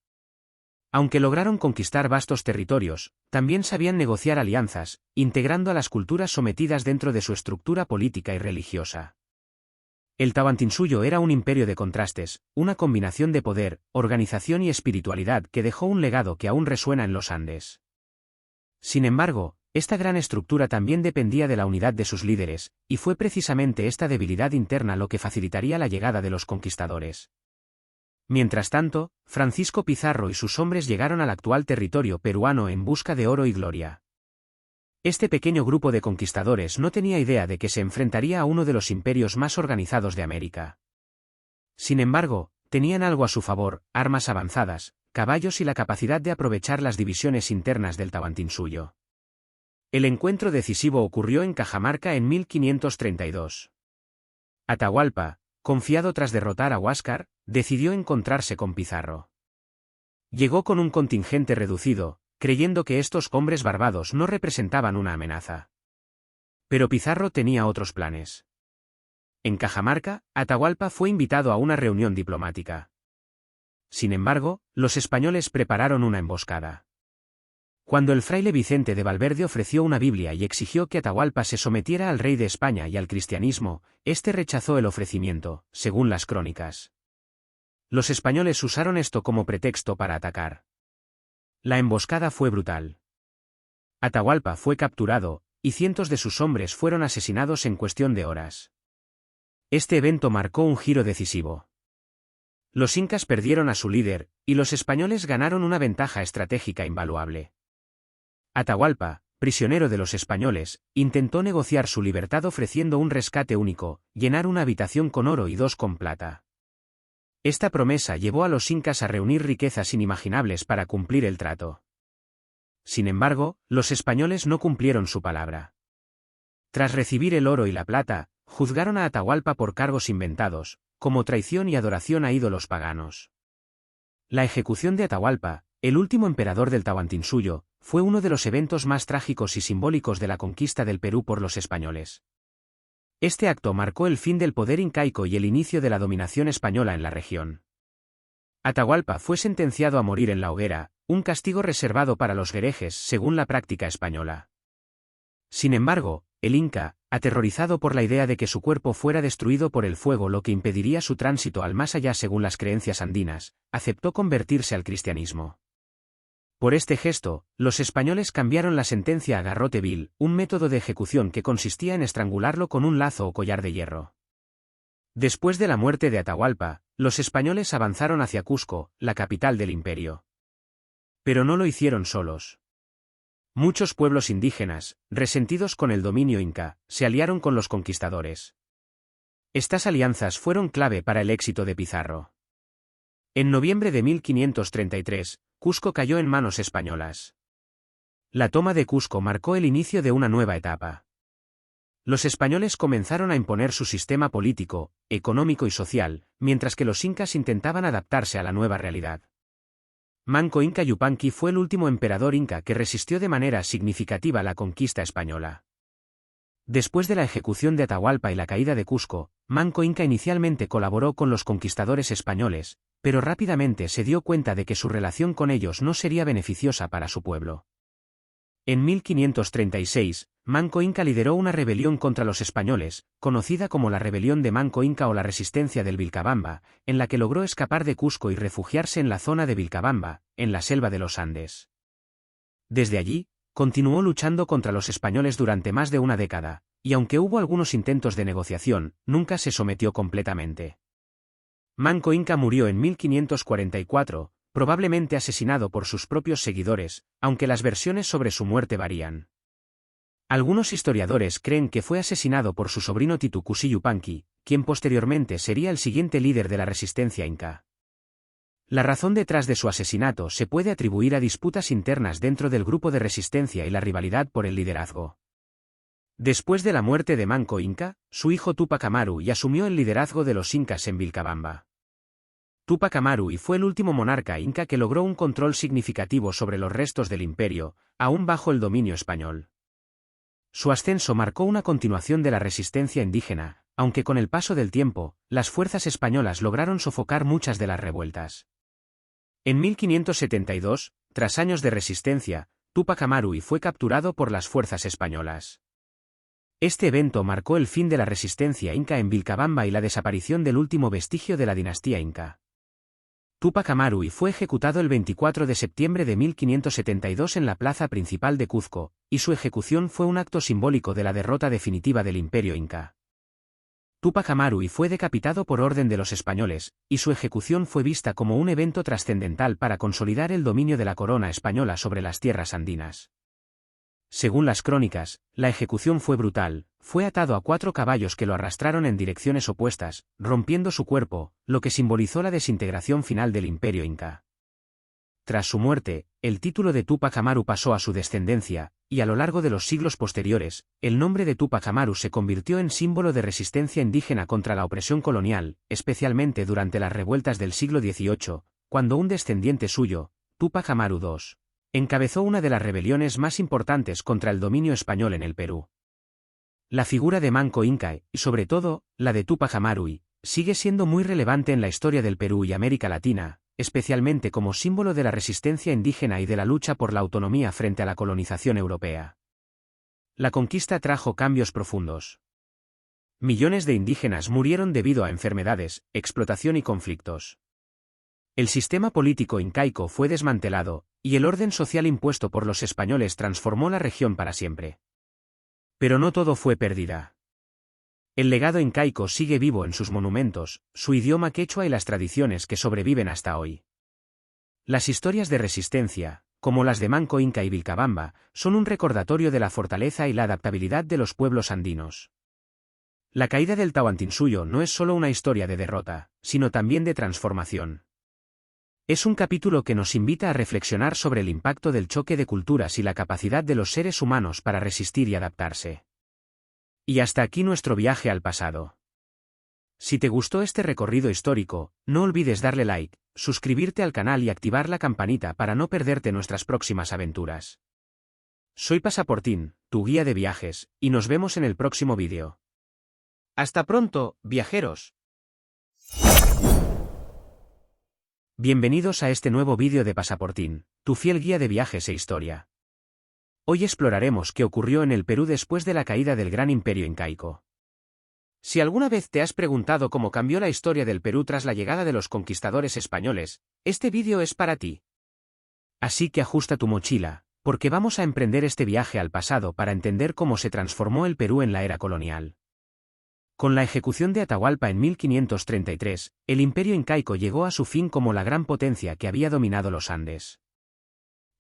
Aunque lograron conquistar vastos territorios, también sabían negociar alianzas, integrando a las culturas sometidas dentro de su estructura política y religiosa. El Tahuantinsuyo era un imperio de contrastes, una combinación de poder, organización y espiritualidad que dejó un legado que aún resuena en los Andes. Sin embargo, esta gran estructura también dependía de la unidad de sus líderes, y fue precisamente esta debilidad interna lo que facilitaría la llegada de los conquistadores. Mientras tanto, Francisco Pizarro y sus hombres llegaron al actual territorio peruano en busca de oro y gloria. Este pequeño grupo de conquistadores no tenía idea de que se enfrentaría a uno de los imperios más organizados de América. Sin embargo, tenían algo a su favor: armas avanzadas, caballos y la capacidad de aprovechar las divisiones internas del Tahuantinsuyo. El encuentro decisivo ocurrió en Cajamarca en 1532. Atahualpa, confiado tras derrotar a Huáscar, decidió encontrarse con Pizarro. Llegó con un contingente reducido, creyendo que estos hombres barbados no representaban una amenaza. Pero Pizarro tenía otros planes. En Cajamarca, Atahualpa fue invitado a una reunión diplomática. Sin embargo, los españoles prepararon una emboscada. Cuando el fraile Vicente de Valverde ofreció una Biblia y exigió que Atahualpa se sometiera al rey de España y al cristianismo, éste rechazó el ofrecimiento, según las crónicas. Los españoles usaron esto como pretexto para atacar. La emboscada fue brutal. Atahualpa fue capturado, y cientos de sus hombres fueron asesinados en cuestión de horas. Este evento marcó un giro decisivo. Los incas perdieron a su líder, y los españoles ganaron una ventaja estratégica invaluable. Atahualpa, prisionero de los españoles, intentó negociar su libertad ofreciendo un rescate único: llenar una habitación con oro y 2 con plata. Esta promesa llevó a los incas a reunir riquezas inimaginables para cumplir el trato. Sin embargo, los españoles no cumplieron su palabra. Tras recibir el oro y la plata, juzgaron a Atahualpa por cargos inventados, como traición y adoración a ídolos paganos. La ejecución de Atahualpa, el último emperador del Tahuantinsuyo, fue uno de los eventos más trágicos y simbólicos de la conquista del Perú por los españoles. Este acto marcó el fin del poder incaico y el inicio de la dominación española en la región. Atahualpa fue sentenciado a morir en la hoguera, un castigo reservado para los herejes según la práctica española. Sin embargo, el inca, aterrorizado por la idea de que su cuerpo fuera destruido por el fuego, lo que impediría su tránsito al más allá según las creencias andinas, aceptó convertirse al cristianismo. Por este gesto, los españoles cambiaron la sentencia a garrote vil, un método de ejecución que consistía en estrangularlo con un lazo o collar de hierro. Después de la muerte de Atahualpa, los españoles avanzaron hacia Cusco, la capital del imperio. Pero no lo hicieron solos. Muchos pueblos indígenas, resentidos con el dominio inca, se aliaron con los conquistadores. Estas alianzas fueron clave para el éxito de Pizarro. En noviembre de 1533, Cusco cayó en manos españolas. La toma de Cusco marcó el inicio de una nueva etapa. Los españoles comenzaron a imponer su sistema político, económico y social, mientras que los incas intentaban adaptarse a la nueva realidad. Manco Inca Yupanqui fue el último emperador inca que resistió de manera significativa la conquista española. Después de la ejecución de Atahualpa y la caída de Cusco, Manco Inca inicialmente colaboró con los conquistadores españoles, pero rápidamente se dio cuenta de que su relación con ellos no sería beneficiosa para su pueblo. En 1536, Manco Inca lideró una rebelión contra los españoles, conocida como la Rebelión de Manco Inca o la Resistencia del Vilcabamba, en la que logró escapar de Cusco y refugiarse en la zona de Vilcabamba, en la selva de los Andes. Desde allí, continuó luchando contra los españoles durante más de una década, y aunque hubo algunos intentos de negociación, nunca se sometió completamente. Manco Inca murió en 1544, probablemente asesinado por sus propios seguidores, aunque las versiones sobre su muerte varían. Algunos historiadores creen que fue asesinado por su sobrino Titucusi Yupanqui, quien posteriormente sería el siguiente líder de la resistencia inca. La razón detrás de su asesinato se puede atribuir a disputas internas dentro del grupo de resistencia y la rivalidad por el liderazgo. Después de la muerte de Manco Inca, su hijo Tupac Amaru asumió el liderazgo de los incas en Vilcabamba. Tupac Amaru fue el último monarca inca que logró un control significativo sobre los restos del imperio, aún bajo el dominio español. Su ascenso marcó una continuación de la resistencia indígena, aunque con el paso del tiempo, las fuerzas españolas lograron sofocar muchas de las revueltas. En 1572, tras años de resistencia, Tupac Amaru fue capturado por las fuerzas españolas. Este evento marcó el fin de la resistencia inca en Vilcabamba y la desaparición del último vestigio de la dinastía inca. Tupac Amaru fue ejecutado el 24 de septiembre de 1572 en la plaza principal de Cuzco, y su ejecución fue un acto simbólico de la derrota definitiva del imperio inca. Tupac Amaru fue decapitado por orden de los españoles, y su ejecución fue vista como un evento trascendental para consolidar el dominio de la corona española sobre las tierras andinas. Según las crónicas, la ejecución fue brutal, fue atado a 4 caballos que lo arrastraron en direcciones opuestas, rompiendo su cuerpo, lo que simbolizó la desintegración final del imperio inca. Tras su muerte, el título de Tupac Amaru pasó a su descendencia, y a lo largo de los siglos posteriores, el nombre de Tupac Amaru se convirtió en símbolo de resistencia indígena contra la opresión colonial, especialmente durante las revueltas del siglo XVIII, cuando un descendiente suyo, Tupac Amaru II, encabezó una de las rebeliones más importantes contra el dominio español en el Perú. La figura de Manco Inca, y sobre todo, la de Tupac Amaru, sigue siendo muy relevante en la historia del Perú y América Latina, especialmente como símbolo de la resistencia indígena y de la lucha por la autonomía frente a la colonización europea. La conquista trajo cambios profundos. Millones de indígenas murieron debido a enfermedades, explotación y conflictos. El sistema político incaico fue desmantelado, y el orden social impuesto por los españoles transformó la región para siempre. Pero no todo fue pérdida. El legado incaico sigue vivo en sus monumentos, su idioma quechua y las tradiciones que sobreviven hasta hoy. Las historias de resistencia, como las de Manco Inca y Vilcabamba, son un recordatorio de la fortaleza y la adaptabilidad de los pueblos andinos. La caída del Tahuantinsuyo no es solo una historia de derrota, sino también de transformación. Es un capítulo que nos invita a reflexionar sobre el impacto del choque de culturas y la capacidad de los seres humanos para resistir y adaptarse. Y hasta aquí nuestro viaje al pasado. Si te gustó este recorrido histórico, no olvides darle like, suscribirte al canal y activar la campanita para no perderte nuestras próximas aventuras. Soy Pasaportín, tu guía de viajes, y nos vemos en el próximo vídeo. ¡Hasta pronto, viajeros! Bienvenidos a este nuevo vídeo de Pasaportín, tu fiel guía de viajes e historia. Hoy exploraremos qué ocurrió en el Perú después de la caída del gran imperio incaico. Si alguna vez te has preguntado cómo cambió la historia del Perú tras la llegada de los conquistadores españoles, este vídeo es para ti. Así que ajusta tu mochila, porque vamos a emprender este viaje al pasado para entender cómo se transformó el Perú en la era colonial. Con la ejecución de Atahualpa en 1533, el imperio incaico llegó a su fin como la gran potencia que había dominado los Andes.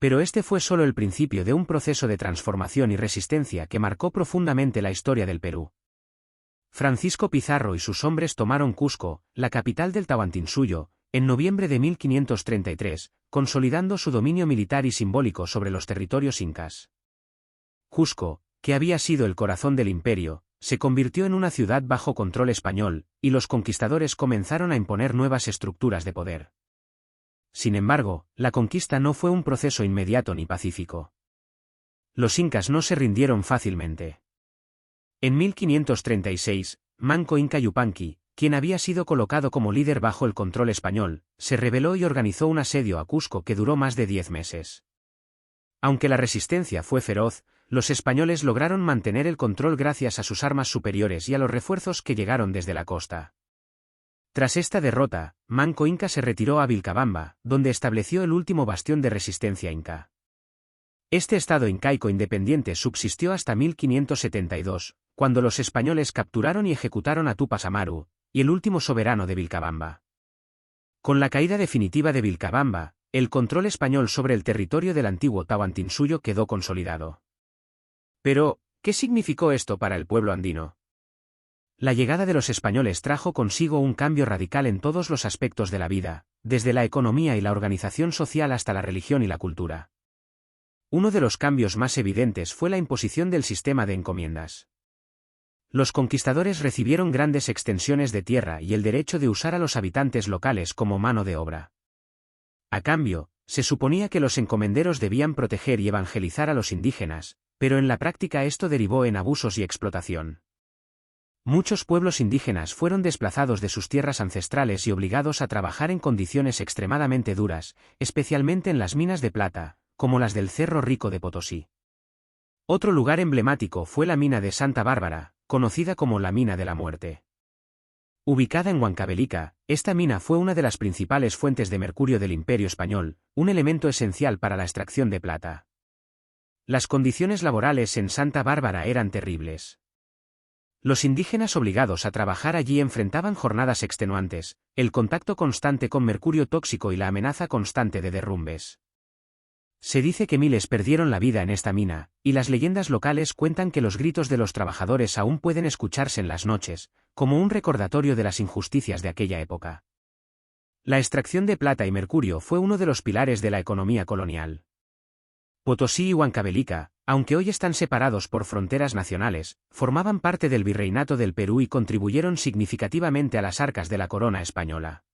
Pero este fue solo el principio de un proceso de transformación y resistencia que marcó profundamente la historia del Perú. Francisco Pizarro y sus hombres tomaron Cusco, la capital del Tahuantinsuyo, en noviembre de 1533, consolidando su dominio militar y simbólico sobre los territorios incas. Cusco, que había sido el corazón del imperio, se convirtió en una ciudad bajo control español, y los conquistadores comenzaron a imponer nuevas estructuras de poder. Sin embargo, la conquista no fue un proceso inmediato ni pacífico. Los incas no se rindieron fácilmente. En 1536, Manco Inca Yupanqui, quien había sido colocado como líder bajo el control español, se rebeló y organizó un asedio a Cusco que duró más de 10 meses. Aunque la resistencia fue feroz, los españoles lograron mantener el control gracias a sus armas superiores y a los refuerzos que llegaron desde la costa. Tras esta derrota, Manco Inca se retiró a Vilcabamba, donde estableció el último bastión de resistencia inca. Este estado incaico independiente subsistió hasta 1572, cuando los españoles capturaron y ejecutaron a Tupac Amaru, y el último soberano de Vilcabamba. Con la caída definitiva de Vilcabamba, el control español sobre el territorio del antiguo Tahuantinsuyo quedó consolidado. Pero, ¿qué significó esto para el pueblo andino? La llegada de los españoles trajo consigo un cambio radical en todos los aspectos de la vida, desde la economía y la organización social hasta la religión y la cultura. Uno de los cambios más evidentes fue la imposición del sistema de encomiendas. Los conquistadores recibieron grandes extensiones de tierra y el derecho de usar a los habitantes locales como mano de obra. A cambio, se suponía que los encomenderos debían proteger y evangelizar a los indígenas, pero en la práctica esto derivó en abusos y explotación. Muchos pueblos indígenas fueron desplazados de sus tierras ancestrales y obligados a trabajar en condiciones extremadamente duras, especialmente en las minas de plata, como las del Cerro Rico de Potosí. Otro lugar emblemático fue la mina de Santa Bárbara, conocida como la Mina de la Muerte. Ubicada en Huancavelica, esta mina fue una de las principales fuentes de mercurio del Imperio Español, un elemento esencial para la extracción de plata. Las condiciones laborales en Santa Bárbara eran terribles. Los indígenas obligados a trabajar allí enfrentaban jornadas extenuantes, el contacto constante con mercurio tóxico y la amenaza constante de derrumbes. Se dice que miles perdieron la vida en esta mina, y las leyendas locales cuentan que los gritos de los trabajadores aún pueden escucharse en las noches, como un recordatorio de las injusticias de aquella época. La extracción de plata y mercurio fue uno de los pilares de la economía colonial. Potosí y Huancavelica, aunque hoy están separados por fronteras nacionales, formaban parte del Virreinato del Perú y contribuyeron significativamente a las arcas de la corona española.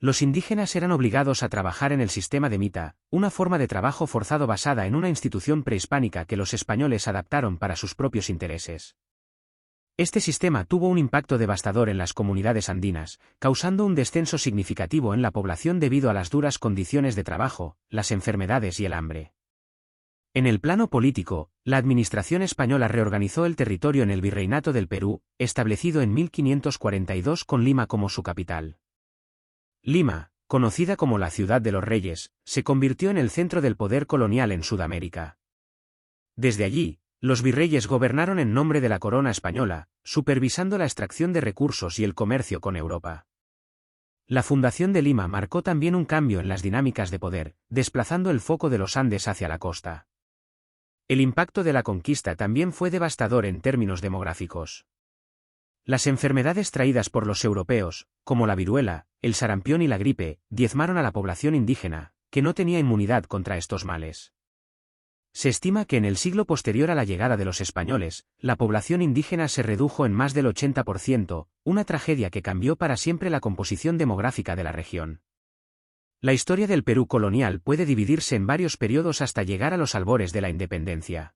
Los indígenas eran obligados a trabajar en el sistema de mita, una forma de trabajo forzado basada en una institución prehispánica que los españoles adaptaron para sus propios intereses. Este sistema tuvo un impacto devastador en las comunidades andinas, causando un descenso significativo en la población debido a las duras condiciones de trabajo, las enfermedades y el hambre. En el plano político, la administración española reorganizó el territorio en el Virreinato del Perú, establecido en 1542 con Lima como su capital. Lima, conocida como la Ciudad de los Reyes, se convirtió en el centro del poder colonial en Sudamérica. Desde allí, los virreyes gobernaron en nombre de la corona española, supervisando la extracción de recursos y el comercio con Europa. La fundación de Lima marcó también un cambio en las dinámicas de poder, desplazando el foco de los Andes hacia la costa. El impacto de la conquista también fue devastador en términos demográficos. Las enfermedades traídas por los europeos, como la viruela, el sarampión y la gripe, diezmaron a la población indígena, que no tenía inmunidad contra estos males. Se estima que en el siglo posterior a la llegada de los españoles, la población indígena se redujo en más del 80%, una tragedia que cambió para siempre la composición demográfica de la región. La historia del Perú colonial puede dividirse en varios periodos hasta llegar a los albores de la independencia.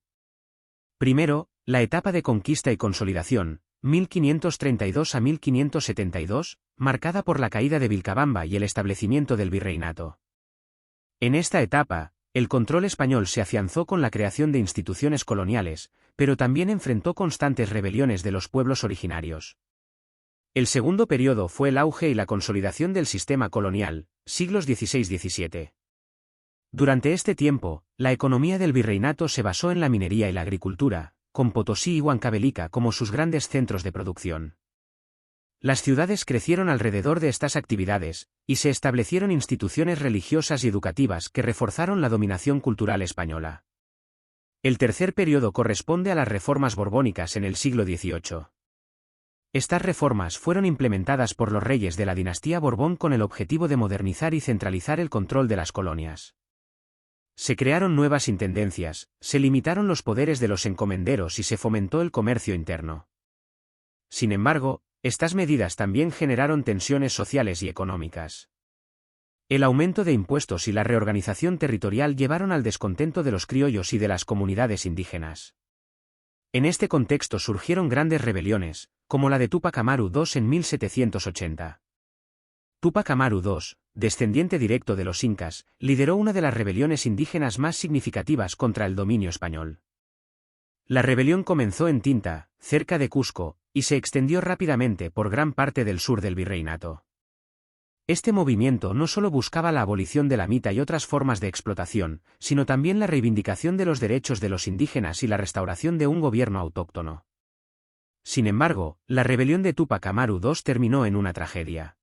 Primero, la etapa de conquista y consolidación, 1532 a 1572, marcada por la caída de Vilcabamba y el establecimiento del virreinato. En esta etapa, el control español se afianzó con la creación de instituciones coloniales, pero también enfrentó constantes rebeliones de los pueblos originarios. El segundo periodo fue el auge y la consolidación del sistema colonial, siglos XVI-XVII. Durante este tiempo, la economía del virreinato se basó en la minería y la agricultura, con Potosí y Huancavelica como sus grandes centros de producción. Las ciudades crecieron alrededor de estas actividades, y se establecieron instituciones religiosas y educativas que reforzaron la dominación cultural española. El tercer periodo corresponde a las reformas borbónicas en el siglo XVIII. Estas reformas fueron implementadas por los reyes de la dinastía Borbón con el objetivo de modernizar y centralizar el control de las colonias. Se crearon nuevas intendencias, se limitaron los poderes de los encomenderos y se fomentó el comercio interno. Sin embargo, estas medidas también generaron tensiones sociales y económicas. El aumento de impuestos y la reorganización territorial llevaron al descontento de los criollos y de las comunidades indígenas. En este contexto surgieron grandes rebeliones, como la de Túpac Amaru II en 1780. Túpac Amaru II, descendiente directo de los incas, lideró una de las rebeliones indígenas más significativas contra el dominio español. La rebelión comenzó en Tinta, cerca de Cusco, y se extendió rápidamente por gran parte del sur del virreinato. Este movimiento no solo buscaba la abolición de la mita y otras formas de explotación, sino también la reivindicación de los derechos de los indígenas y la restauración de un gobierno autóctono. Sin embargo, la rebelión de Túpac Amaru II terminó en una tragedia.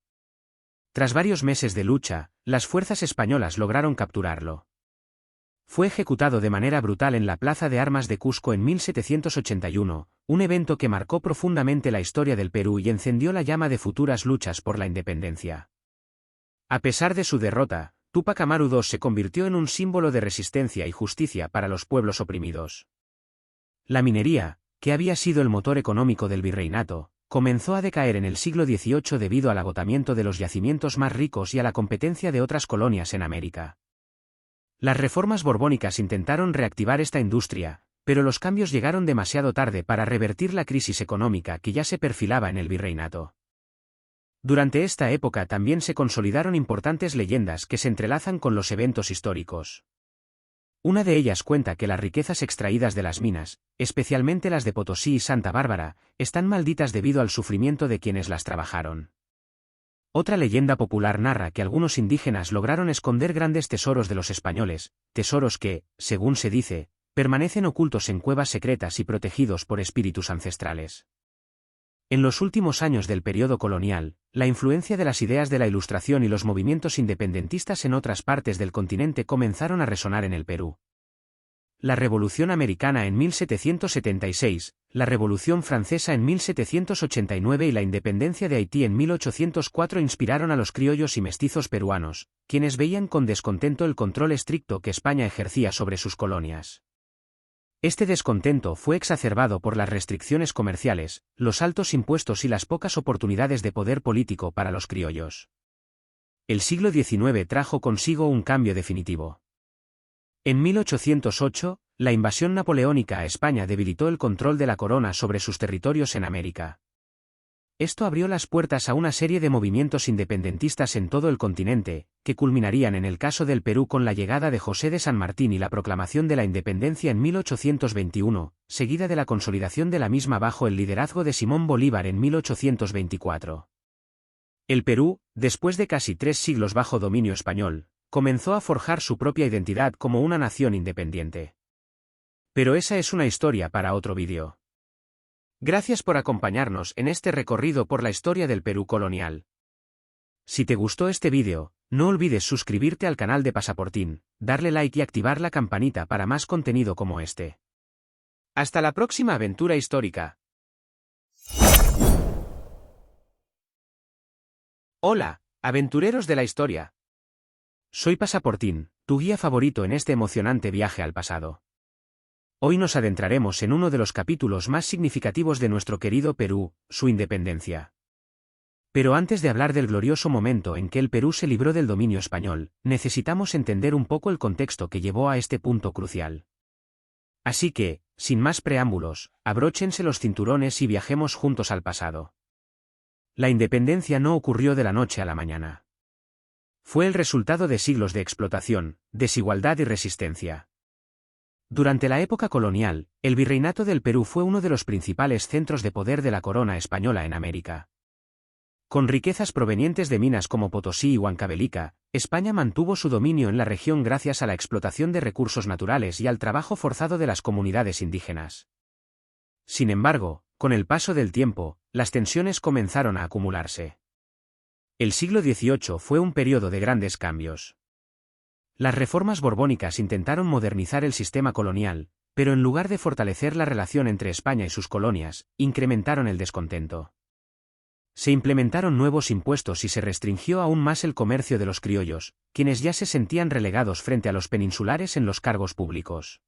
Tras varios meses de lucha, las fuerzas españolas lograron capturarlo. Fue ejecutado de manera brutal en la Plaza de Armas de Cusco en 1781, un evento que marcó profundamente la historia del Perú y encendió la llama de futuras luchas por la independencia. A pesar de su derrota, Túpac Amaru II se convirtió en un símbolo de resistencia y justicia para los pueblos oprimidos. La minería, que había sido el motor económico del virreinato, comenzó a decaer en el siglo XVIII debido al agotamiento de los yacimientos más ricos y a la competencia de otras colonias en América. Las reformas borbónicas intentaron reactivar esta industria, pero los cambios llegaron demasiado tarde para revertir la crisis económica que ya se perfilaba en el virreinato. Durante esta época también se consolidaron importantes leyendas que se entrelazan con los eventos históricos. Una de ellas cuenta que las riquezas extraídas de las minas, especialmente las de Potosí y Santa Bárbara, están malditas debido al sufrimiento de quienes las trabajaron. Otra leyenda popular narra que algunos indígenas lograron esconder grandes tesoros de los españoles, tesoros que, según se dice, permanecen ocultos en cuevas secretas y protegidos por espíritus ancestrales. En los últimos años del periodo colonial, la influencia de las ideas de la Ilustración y los movimientos independentistas en otras partes del continente comenzaron a resonar en el Perú. La Revolución Americana en 1776, la Revolución Francesa en 1789 y la independencia de Haití en 1804 inspiraron a los criollos y mestizos peruanos, quienes veían con descontento el control estricto que España ejercía sobre sus colonias. Este descontento fue exacerbado por las restricciones comerciales, los altos impuestos y las pocas oportunidades de poder político para los criollos. El siglo XIX trajo consigo un cambio definitivo. En 1808, la invasión napoleónica a España debilitó el control de la corona sobre sus territorios en América. Esto abrió las puertas a una serie de movimientos independentistas en todo el continente, que culminarían en el caso del Perú con la llegada de José de San Martín y la proclamación de la independencia en 1821, seguida de la consolidación de la misma bajo el liderazgo de Simón Bolívar en 1824. El Perú, después de casi 3 siglos bajo dominio español, comenzó a forjar su propia identidad como una nación independiente. Pero esa es una historia para otro vídeo. Gracias por acompañarnos en este recorrido por la historia del Perú colonial. Si te gustó este vídeo, no olvides suscribirte al canal de Pasaportín, darle like y activar la campanita para más contenido como este. Hasta la próxima aventura histórica. Hola, aventureros de la historia. Soy Pasaportín, tu guía favorito en este emocionante viaje al pasado. Hoy nos adentraremos en uno de los capítulos más significativos de nuestro querido Perú, su independencia. Pero antes de hablar del glorioso momento en que el Perú se libró del dominio español, necesitamos entender un poco el contexto que llevó a este punto crucial. Así que, sin más preámbulos, abróchense los cinturones y viajemos juntos al pasado. La independencia no ocurrió de la noche a la mañana. Fue el resultado de siglos de explotación, desigualdad y resistencia. Durante la época colonial, el Virreinato del Perú fue uno de los principales centros de poder de la corona española en América. Con riquezas provenientes de minas como Potosí y Huancavelica, España mantuvo su dominio en la región gracias a la explotación de recursos naturales y al trabajo forzado de las comunidades indígenas. Sin embargo, con el paso del tiempo, las tensiones comenzaron a acumularse. El siglo XVIII fue un periodo de grandes cambios. Las reformas borbónicas intentaron modernizar el sistema colonial, pero en lugar de fortalecer la relación entre España y sus colonias, incrementaron el descontento. Se implementaron nuevos impuestos y se restringió aún más el comercio de los criollos, quienes ya se sentían relegados frente a los peninsulares en los cargos públicos.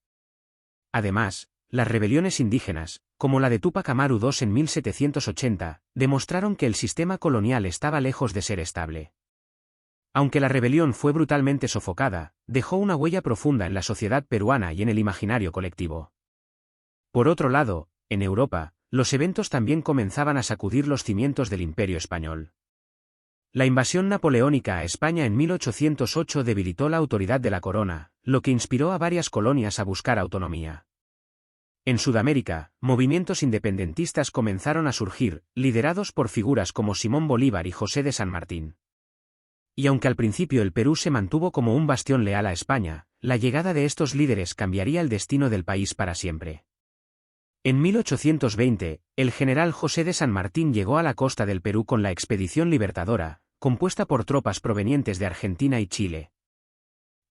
Además, las rebeliones indígenas, como la de Túpac Amaru II en 1780, demostraron que el sistema colonial estaba lejos de ser estable. Aunque la rebelión fue brutalmente sofocada, dejó una huella profunda en la sociedad peruana y en el imaginario colectivo. Por otro lado, en Europa, los eventos también comenzaban a sacudir los cimientos del Imperio español. La invasión napoleónica a España en 1808 debilitó la autoridad de la corona, lo que inspiró a varias colonias a buscar autonomía. En Sudamérica, movimientos independentistas comenzaron a surgir, liderados por figuras como Simón Bolívar y José de San Martín. Y aunque al principio el Perú se mantuvo como un bastión leal a España, la llegada de estos líderes cambiaría el destino del país para siempre. En 1820, el general José de San Martín llegó a la costa del Perú con la Expedición Libertadora, compuesta por tropas provenientes de Argentina y Chile.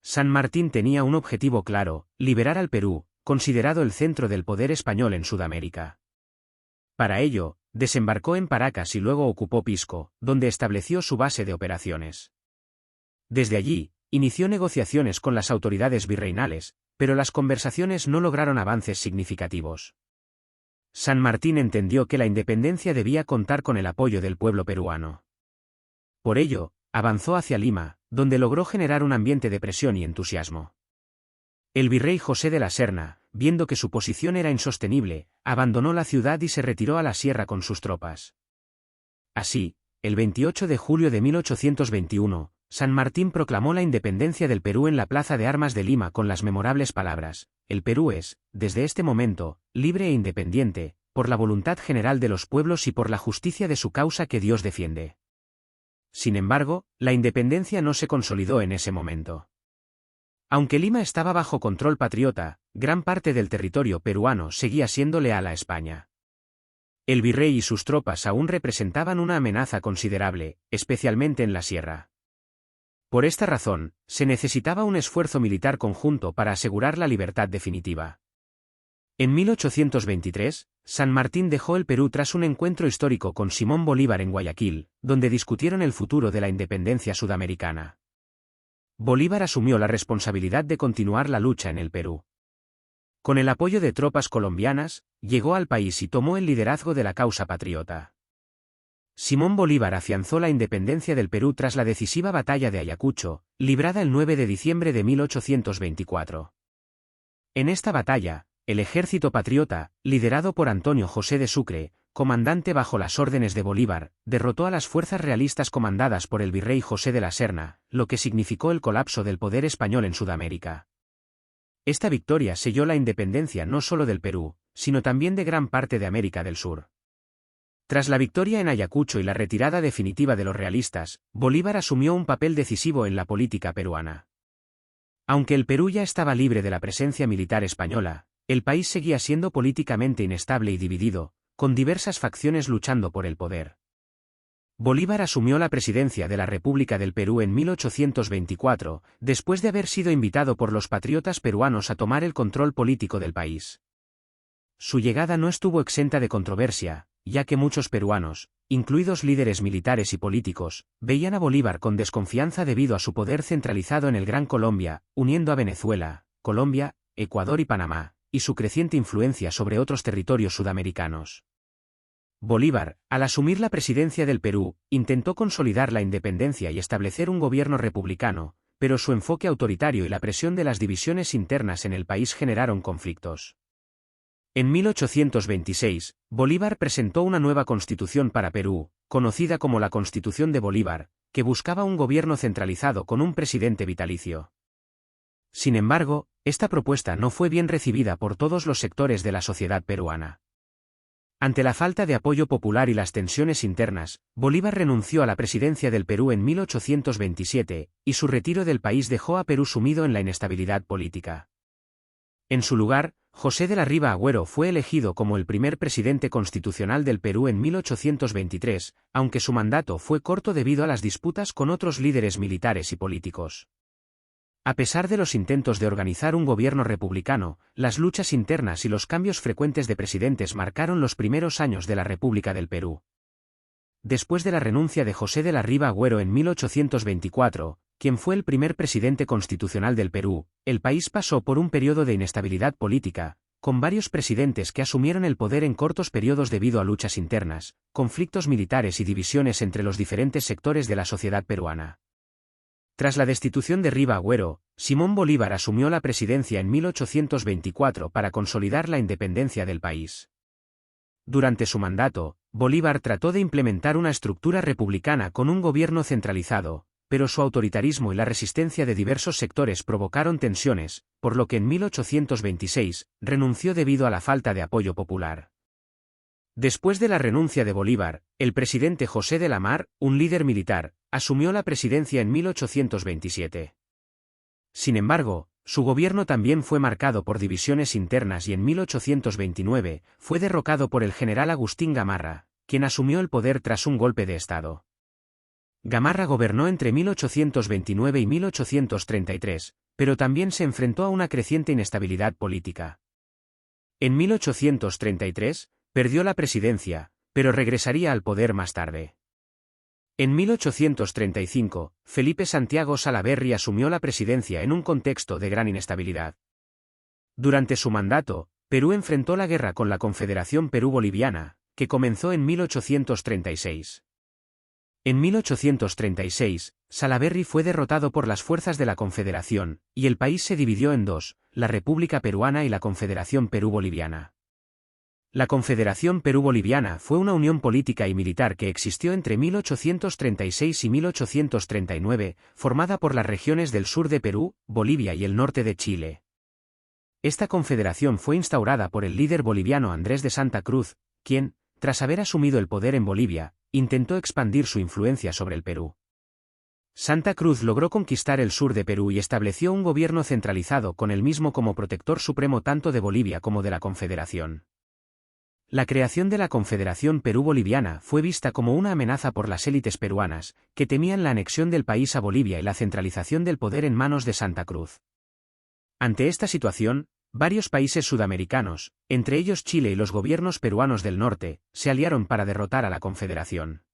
San Martín tenía un objetivo claro: liberar al Perú, considerado el centro del poder español en Sudamérica. Para ello, desembarcó en Paracas y luego ocupó Pisco, donde estableció su base de operaciones. Desde allí, inició negociaciones con las autoridades virreinales, pero las conversaciones no lograron avances significativos. San Martín entendió que la independencia debía contar con el apoyo del pueblo peruano. Por ello, avanzó hacia Lima, donde logró generar un ambiente de presión y entusiasmo. El virrey José de la Serna, viendo que su posición era insostenible, abandonó la ciudad y se retiró a la sierra con sus tropas. Así, el 28 de julio de 1821, San Martín proclamó la independencia del Perú en la Plaza de Armas de Lima con las memorables palabras: «El Perú es, desde este momento, libre e independiente, por la voluntad general de los pueblos y por la justicia de su causa que Dios defiende». Sin embargo, la independencia no se consolidó en ese momento. Aunque Lima estaba bajo control patriota, gran parte del territorio peruano seguía siendo leal a España. El virrey y sus tropas aún representaban una amenaza considerable, especialmente en la sierra. Por esta razón, se necesitaba un esfuerzo militar conjunto para asegurar la libertad definitiva. En 1823, San Martín dejó el Perú tras un encuentro histórico con Simón Bolívar en Guayaquil, donde discutieron el futuro de la independencia sudamericana. Bolívar asumió la responsabilidad de continuar la lucha en el Perú. Con el apoyo de tropas colombianas, llegó al país y tomó el liderazgo de la causa patriota. Simón Bolívar afianzó la independencia del Perú tras la decisiva batalla de Ayacucho, librada el 9 de diciembre de 1824. En esta batalla, el ejército patriota, liderado por Antonio José de Sucre, comandante bajo las órdenes de Bolívar, derrotó a las fuerzas realistas comandadas por el virrey José de la Serna, lo que significó el colapso del poder español en Sudamérica. Esta victoria selló la independencia no solo del Perú, sino también de gran parte de América del Sur. Tras la victoria en Ayacucho y la retirada definitiva de los realistas, Bolívar asumió un papel decisivo en la política peruana. Aunque el Perú ya estaba libre de la presencia militar española, el país seguía siendo políticamente inestable y dividido, con diversas facciones luchando por el poder. Bolívar asumió la presidencia de la República del Perú en 1824, después de haber sido invitado por los patriotas peruanos a tomar el control político del país. Su llegada no estuvo exenta de controversia, ya que muchos peruanos, incluidos líderes militares y políticos, veían a Bolívar con desconfianza debido a su poder centralizado en el Gran Colombia, uniendo a Venezuela, Colombia, Ecuador y Panamá, y su creciente influencia sobre otros territorios sudamericanos. Bolívar, al asumir la presidencia del Perú, intentó consolidar la independencia y establecer un gobierno republicano, pero su enfoque autoritario y la presión de las divisiones internas en el país generaron conflictos. En 1826, Bolívar presentó una nueva constitución para Perú, conocida como la Constitución de Bolívar, que buscaba un gobierno centralizado con un presidente vitalicio. Sin embargo, esta propuesta no fue bien recibida por todos los sectores de la sociedad peruana. Ante la falta de apoyo popular y las tensiones internas, Bolívar renunció a la presidencia del Perú en 1827, y su retiro del país dejó a Perú sumido en la inestabilidad política. En su lugar, José de la Riva Agüero fue elegido como el primer presidente constitucional del Perú en 1823, aunque su mandato fue corto debido a las disputas con otros líderes militares y políticos. A pesar de los intentos de organizar un gobierno republicano, las luchas internas y los cambios frecuentes de presidentes marcaron los primeros años de la República del Perú. Después de la renuncia de José de la Riva Agüero en 1824, quien fue el primer presidente constitucional del Perú, el país pasó por un periodo de inestabilidad política, con varios presidentes que asumieron el poder en cortos periodos debido a luchas internas, conflictos militares y divisiones entre los diferentes sectores de la sociedad peruana. Tras la destitución de Riva Agüero, Simón Bolívar asumió la presidencia en 1824 para consolidar la independencia del país. Durante su mandato, Bolívar trató de implementar una estructura republicana con un gobierno centralizado, pero su autoritarismo y la resistencia de diversos sectores provocaron tensiones, por lo que en 1826 renunció debido a la falta de apoyo popular. Después de la renuncia de Bolívar, el presidente José de la Mar, un líder militar, asumió la presidencia en 1827. Sin embargo, su gobierno también fue marcado por divisiones internas y en 1829 fue derrocado por el general Agustín Gamarra, quien asumió el poder tras un golpe de Estado. Gamarra gobernó entre 1829 y 1833, pero también se enfrentó a una creciente inestabilidad política. En 1833, perdió la presidencia, pero regresaría al poder más tarde. En 1835, Felipe Santiago Salaverry asumió la presidencia en un contexto de gran inestabilidad. Durante su mandato, Perú enfrentó la guerra con la Confederación Perú-Boliviana, que comenzó en 1836. En 1836, Salaverry fue derrotado por las fuerzas de la Confederación, y el país se dividió en dos, la República Peruana y la Confederación Perú-Boliviana. La Confederación Perú-Boliviana fue una unión política y militar que existió entre 1836 y 1839, formada por las regiones del sur de Perú, Bolivia y el norte de Chile. Esta confederación fue instaurada por el líder boliviano Andrés de Santa Cruz, quien, tras haber asumido el poder en Bolivia, intentó expandir su influencia sobre el Perú. Santa Cruz logró conquistar el sur de Perú y estableció un gobierno centralizado con él mismo como protector supremo tanto de Bolivia como de la Confederación. La creación de la Confederación Perú-Boliviana fue vista como una amenaza por las élites peruanas, que temían la anexión del país a Bolivia y la centralización del poder en manos de Santa Cruz. Ante esta situación, varios países sudamericanos, entre ellos Chile y los gobiernos peruanos del norte, se aliaron para derrotar a la Confederación.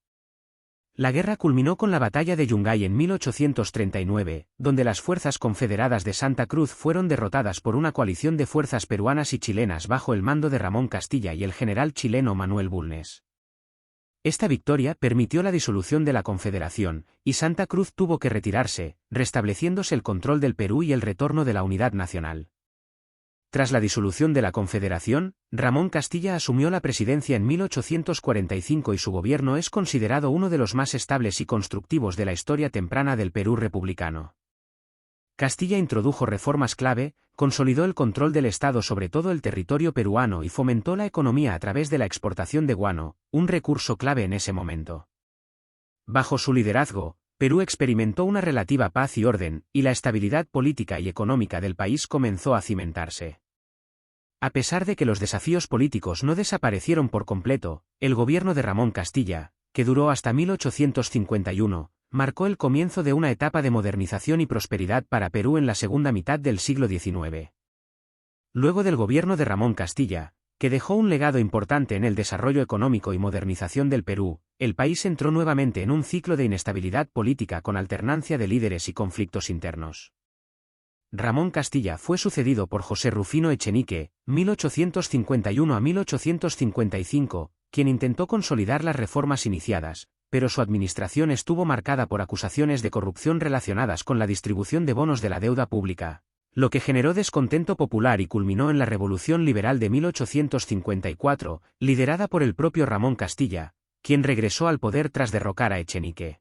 La guerra culminó con la batalla de Yungay en 1839, donde las fuerzas confederadas de Santa Cruz fueron derrotadas por una coalición de fuerzas peruanas y chilenas bajo el mando de Ramón Castilla y el general chileno Manuel Bulnes. Esta victoria permitió la disolución de la Confederación, y Santa Cruz tuvo que retirarse, restableciéndose el control del Perú y el retorno de la unidad nacional. Tras la disolución de la Confederación, Ramón Castilla asumió la presidencia en 1845 y su gobierno es considerado uno de los más estables y constructivos de la historia temprana del Perú republicano. Castilla introdujo reformas clave, consolidó el control del Estado sobre todo el territorio peruano y fomentó la economía a través de la exportación de guano, un recurso clave en ese momento. Bajo su liderazgo, Perú experimentó una relativa paz y orden, y la estabilidad política y económica del país comenzó a cimentarse. A pesar de que los desafíos políticos no desaparecieron por completo, el gobierno de Ramón Castilla, que duró hasta 1851, marcó el comienzo de una etapa de modernización y prosperidad para Perú en la segunda mitad del siglo XIX. Luego del gobierno de Ramón Castilla, que dejó un legado importante en el desarrollo económico y modernización del Perú, el país entró nuevamente en un ciclo de inestabilidad política con alternancia de líderes y conflictos internos. Ramón Castilla fue sucedido por José Rufino Echenique, 1851 a 1855, quien intentó consolidar las reformas iniciadas, pero su administración estuvo marcada por acusaciones de corrupción relacionadas con la distribución de bonos de la deuda pública, lo que generó descontento popular y culminó en la Revolución Liberal de 1854, liderada por el propio Ramón Castilla, quien regresó al poder tras derrocar a Echenique.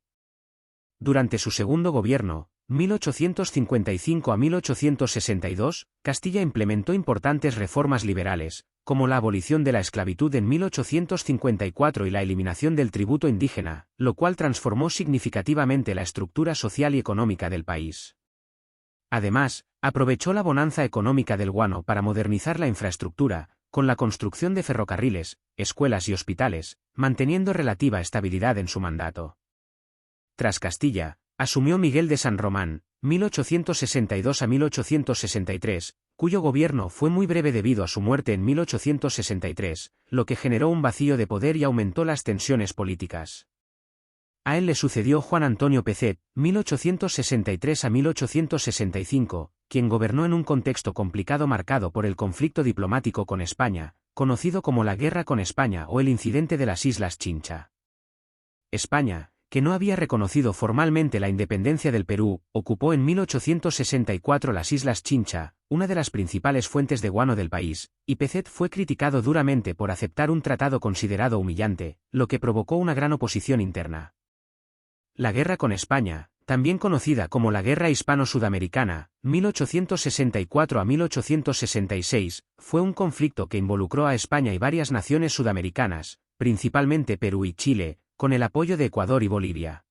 Durante su segundo gobierno, 1855 a 1862, Castilla implementó importantes reformas liberales, como la abolición de la esclavitud en 1854 y la eliminación del tributo indígena, lo cual transformó significativamente la estructura social y económica del país. Además, aprovechó la bonanza económica del guano para modernizar la infraestructura, con la construcción de ferrocarriles, escuelas y hospitales, manteniendo relativa estabilidad en su mandato. Tras Castilla, asumió Miguel de San Román, 1862 a 1863, cuyo gobierno fue muy breve debido a su muerte en 1863, lo que generó un vacío de poder y aumentó las tensiones políticas. A él le sucedió Juan Antonio Pezet, 1863 a 1865, quien gobernó en un contexto complicado marcado por el conflicto diplomático con España, conocido como la Guerra con España o el incidente de las Islas Chincha. España, que no había reconocido formalmente la independencia del Perú, ocupó en 1864 las Islas Chincha, una de las principales fuentes de guano del país, y Pezet fue criticado duramente por aceptar un tratado considerado humillante, lo que provocó una gran oposición interna. La Guerra con España, también conocida como la Guerra Hispano-Sudamericana, 1864 a 1866, fue un conflicto que involucró a España y varias naciones sudamericanas, principalmente Perú y Chile, con el apoyo de Ecuador y Bolivia.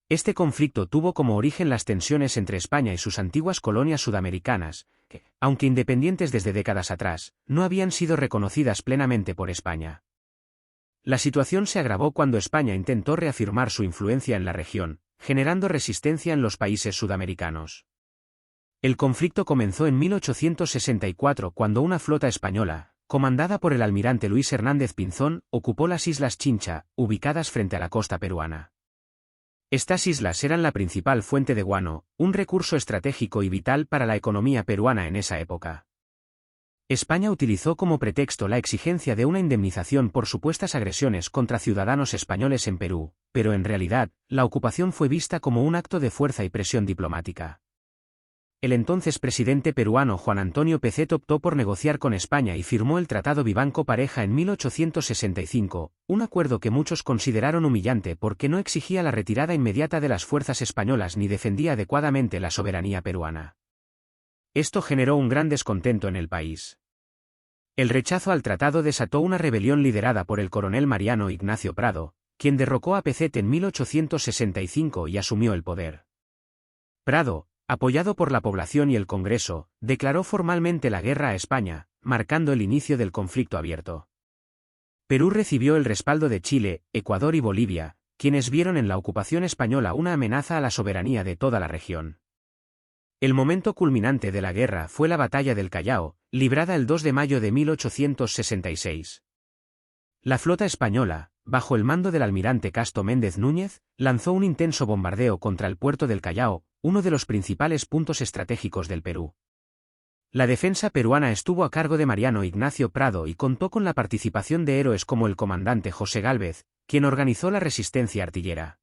Este conflicto tuvo como origen las tensiones entre España y sus antiguas colonias sudamericanas, que, aunque independientes desde décadas atrás, no habían sido reconocidas plenamente por España. La situación se agravó cuando España intentó reafirmar su influencia en la región, generando resistencia en los países sudamericanos. El conflicto comenzó en 1864 cuando una flota española, comandada por el almirante Luis Hernández Pinzón, ocupó las Islas Chincha, ubicadas frente a la costa peruana. Estas islas eran la principal fuente de guano, un recurso estratégico y vital para la economía peruana en esa época. España utilizó como pretexto la exigencia de una indemnización por supuestas agresiones contra ciudadanos españoles en Perú, pero en realidad, la ocupación fue vista como un acto de fuerza y presión diplomática. El entonces presidente peruano Juan Antonio Pezet optó por negociar con España y firmó el Tratado Vivanco-Pareja en 1865, un acuerdo que muchos consideraron humillante porque no exigía la retirada inmediata de las fuerzas españolas ni defendía adecuadamente la soberanía peruana. Esto generó un gran descontento en el país. El rechazo al tratado desató una rebelión liderada por el coronel Mariano Ignacio Prado, quien derrocó a Pezet en 1865 y asumió el poder. Prado, apoyado por la población y el Congreso, declaró formalmente la guerra a España, marcando el inicio del conflicto abierto. Perú recibió el respaldo de Chile, Ecuador y Bolivia, quienes vieron en la ocupación española una amenaza a la soberanía de toda la región. El momento culminante de la guerra fue la Batalla del Callao, librada el 2 de mayo de 1866. La flota española, bajo el mando del almirante Casto Méndez Núñez, lanzó un intenso bombardeo contra el puerto del Callao, uno de los principales puntos estratégicos del Perú. La defensa peruana estuvo a cargo de Mariano Ignacio Prado y contó con la participación de héroes como el comandante José Gálvez, quien organizó la resistencia artillera.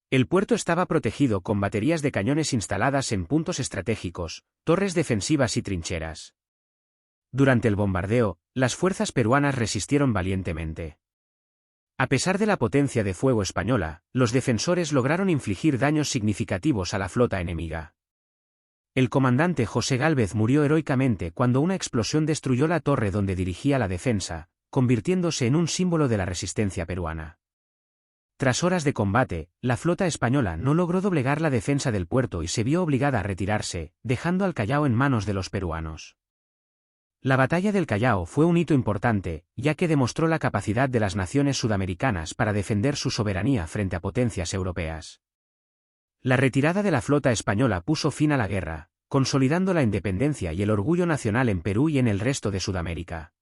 El puerto estaba protegido con baterías de cañones instaladas en puntos estratégicos, torres defensivas y trincheras. Durante el bombardeo, las fuerzas peruanas resistieron valientemente. A pesar de la potencia de fuego española, los defensores lograron infligir daños significativos a la flota enemiga. El comandante José Gálvez murió heroicamente cuando una explosión destruyó la torre donde dirigía la defensa, convirtiéndose en un símbolo de la resistencia peruana. Tras horas de combate, la flota española no logró doblegar la defensa del puerto y se vio obligada a retirarse, dejando al Callao en manos de los peruanos. La Batalla del Callao fue un hito importante, ya que demostró la capacidad de las naciones sudamericanas para defender su soberanía frente a potencias europeas. La retirada de la flota española puso fin a la guerra, consolidando la independencia y el orgullo nacional en Perú y en el resto de Sudamérica.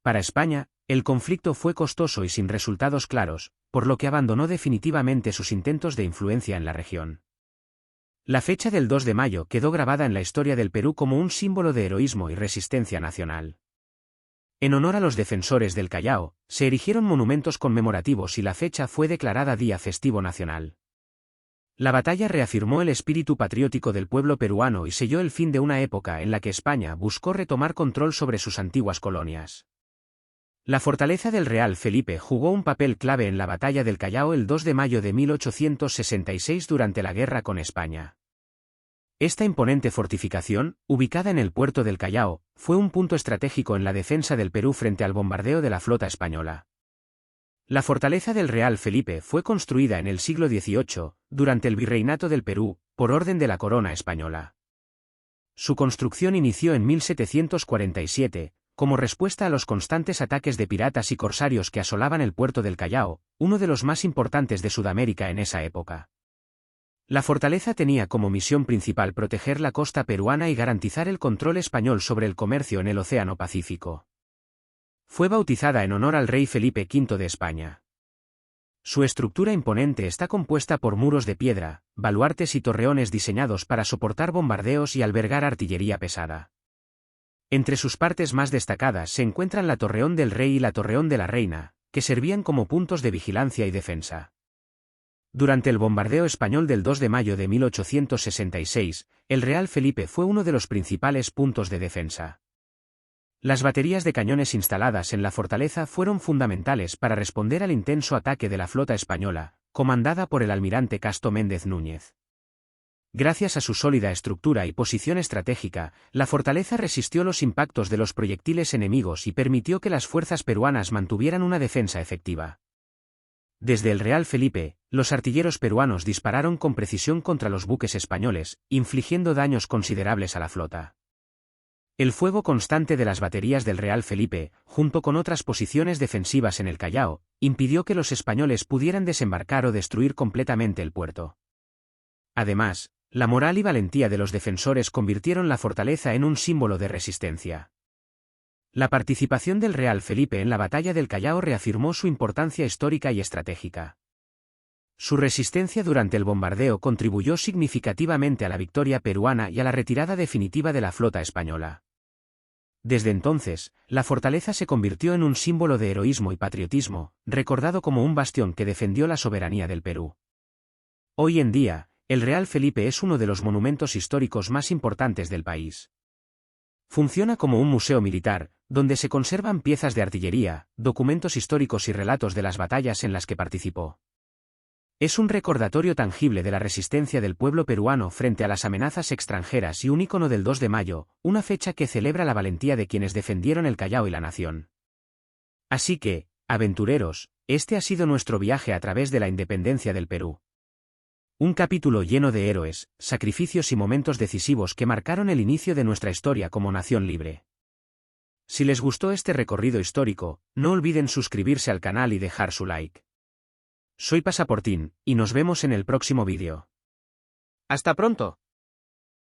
Para España, el conflicto fue costoso y sin resultados claros, por lo que abandonó definitivamente sus intentos de influencia en la región. La fecha del 2 de mayo quedó grabada en la historia del Perú como un símbolo de heroísmo y resistencia nacional. En honor a los defensores del Callao, se erigieron monumentos conmemorativos y la fecha fue declarada día festivo nacional. La batalla reafirmó el espíritu patriótico del pueblo peruano y selló el fin de una época en la que España buscó retomar control sobre sus antiguas colonias. La fortaleza del Real Felipe jugó un papel clave en la Batalla del Callao el 2 de mayo de 1866 durante la guerra con España. Esta imponente fortificación, ubicada en el puerto del Callao, fue un punto estratégico en la defensa del Perú frente al bombardeo de la flota española. La fortaleza del Real Felipe fue construida en el siglo XVIII, durante el Virreinato del Perú, por orden de la corona española. Su construcción inició en 1747, como respuesta a los constantes ataques de piratas y corsarios que asolaban el puerto del Callao, uno de los más importantes de Sudamérica en esa época. La fortaleza tenía como misión principal proteger la costa peruana y garantizar el control español sobre el comercio en el Océano Pacífico. Fue bautizada en honor al rey Felipe V de España. Su estructura imponente está compuesta por muros de piedra, baluartes y torreones diseñados para soportar bombardeos y albergar artillería pesada. Entre sus partes más destacadas se encuentran la Torreón del Rey y la Torreón de la Reina, que servían como puntos de vigilancia y defensa. Durante el bombardeo español del 2 de mayo de 1866, el Real Felipe fue uno de los principales puntos de defensa. Las baterías de cañones instaladas en la fortaleza fueron fundamentales para responder al intenso ataque de la flota española, comandada por el almirante Casto Méndez Núñez. Gracias a su sólida estructura y posición estratégica, la fortaleza resistió los impactos de los proyectiles enemigos y permitió que las fuerzas peruanas mantuvieran una defensa efectiva. Desde el Real Felipe, los artilleros peruanos dispararon con precisión contra los buques españoles, infligiendo daños considerables a la flota. El fuego constante de las baterías del Real Felipe, junto con otras posiciones defensivas en el Callao, impidió que los españoles pudieran desembarcar o destruir completamente el puerto. Además, la moral y valentía de los defensores convirtieron la fortaleza en un símbolo de resistencia. La participación del Real Felipe en la batalla del Callao reafirmó su importancia histórica y estratégica. Su resistencia durante el bombardeo contribuyó significativamente a la victoria peruana y a la retirada definitiva de la flota española. Desde entonces, la fortaleza se convirtió en un símbolo de heroísmo y patriotismo, recordado como un bastión que defendió la soberanía del Perú. Hoy en día, el Real Felipe es uno de los monumentos históricos más importantes del país. Funciona como un museo militar, donde se conservan piezas de artillería, documentos históricos y relatos de las batallas en las que participó. Es un recordatorio tangible de la resistencia del pueblo peruano frente a las amenazas extranjeras y un ícono del 2 de mayo, una fecha que celebra la valentía de quienes defendieron el Callao y la nación. Así que, aventureros, este ha sido nuestro viaje a través de la independencia del Perú. Un capítulo lleno de héroes, sacrificios y momentos decisivos que marcaron el inicio de nuestra historia como nación libre. Si les gustó este recorrido histórico, no olviden suscribirse al canal y dejar su like. Soy Pasaportín, y nos vemos en el próximo vídeo. ¡Hasta pronto!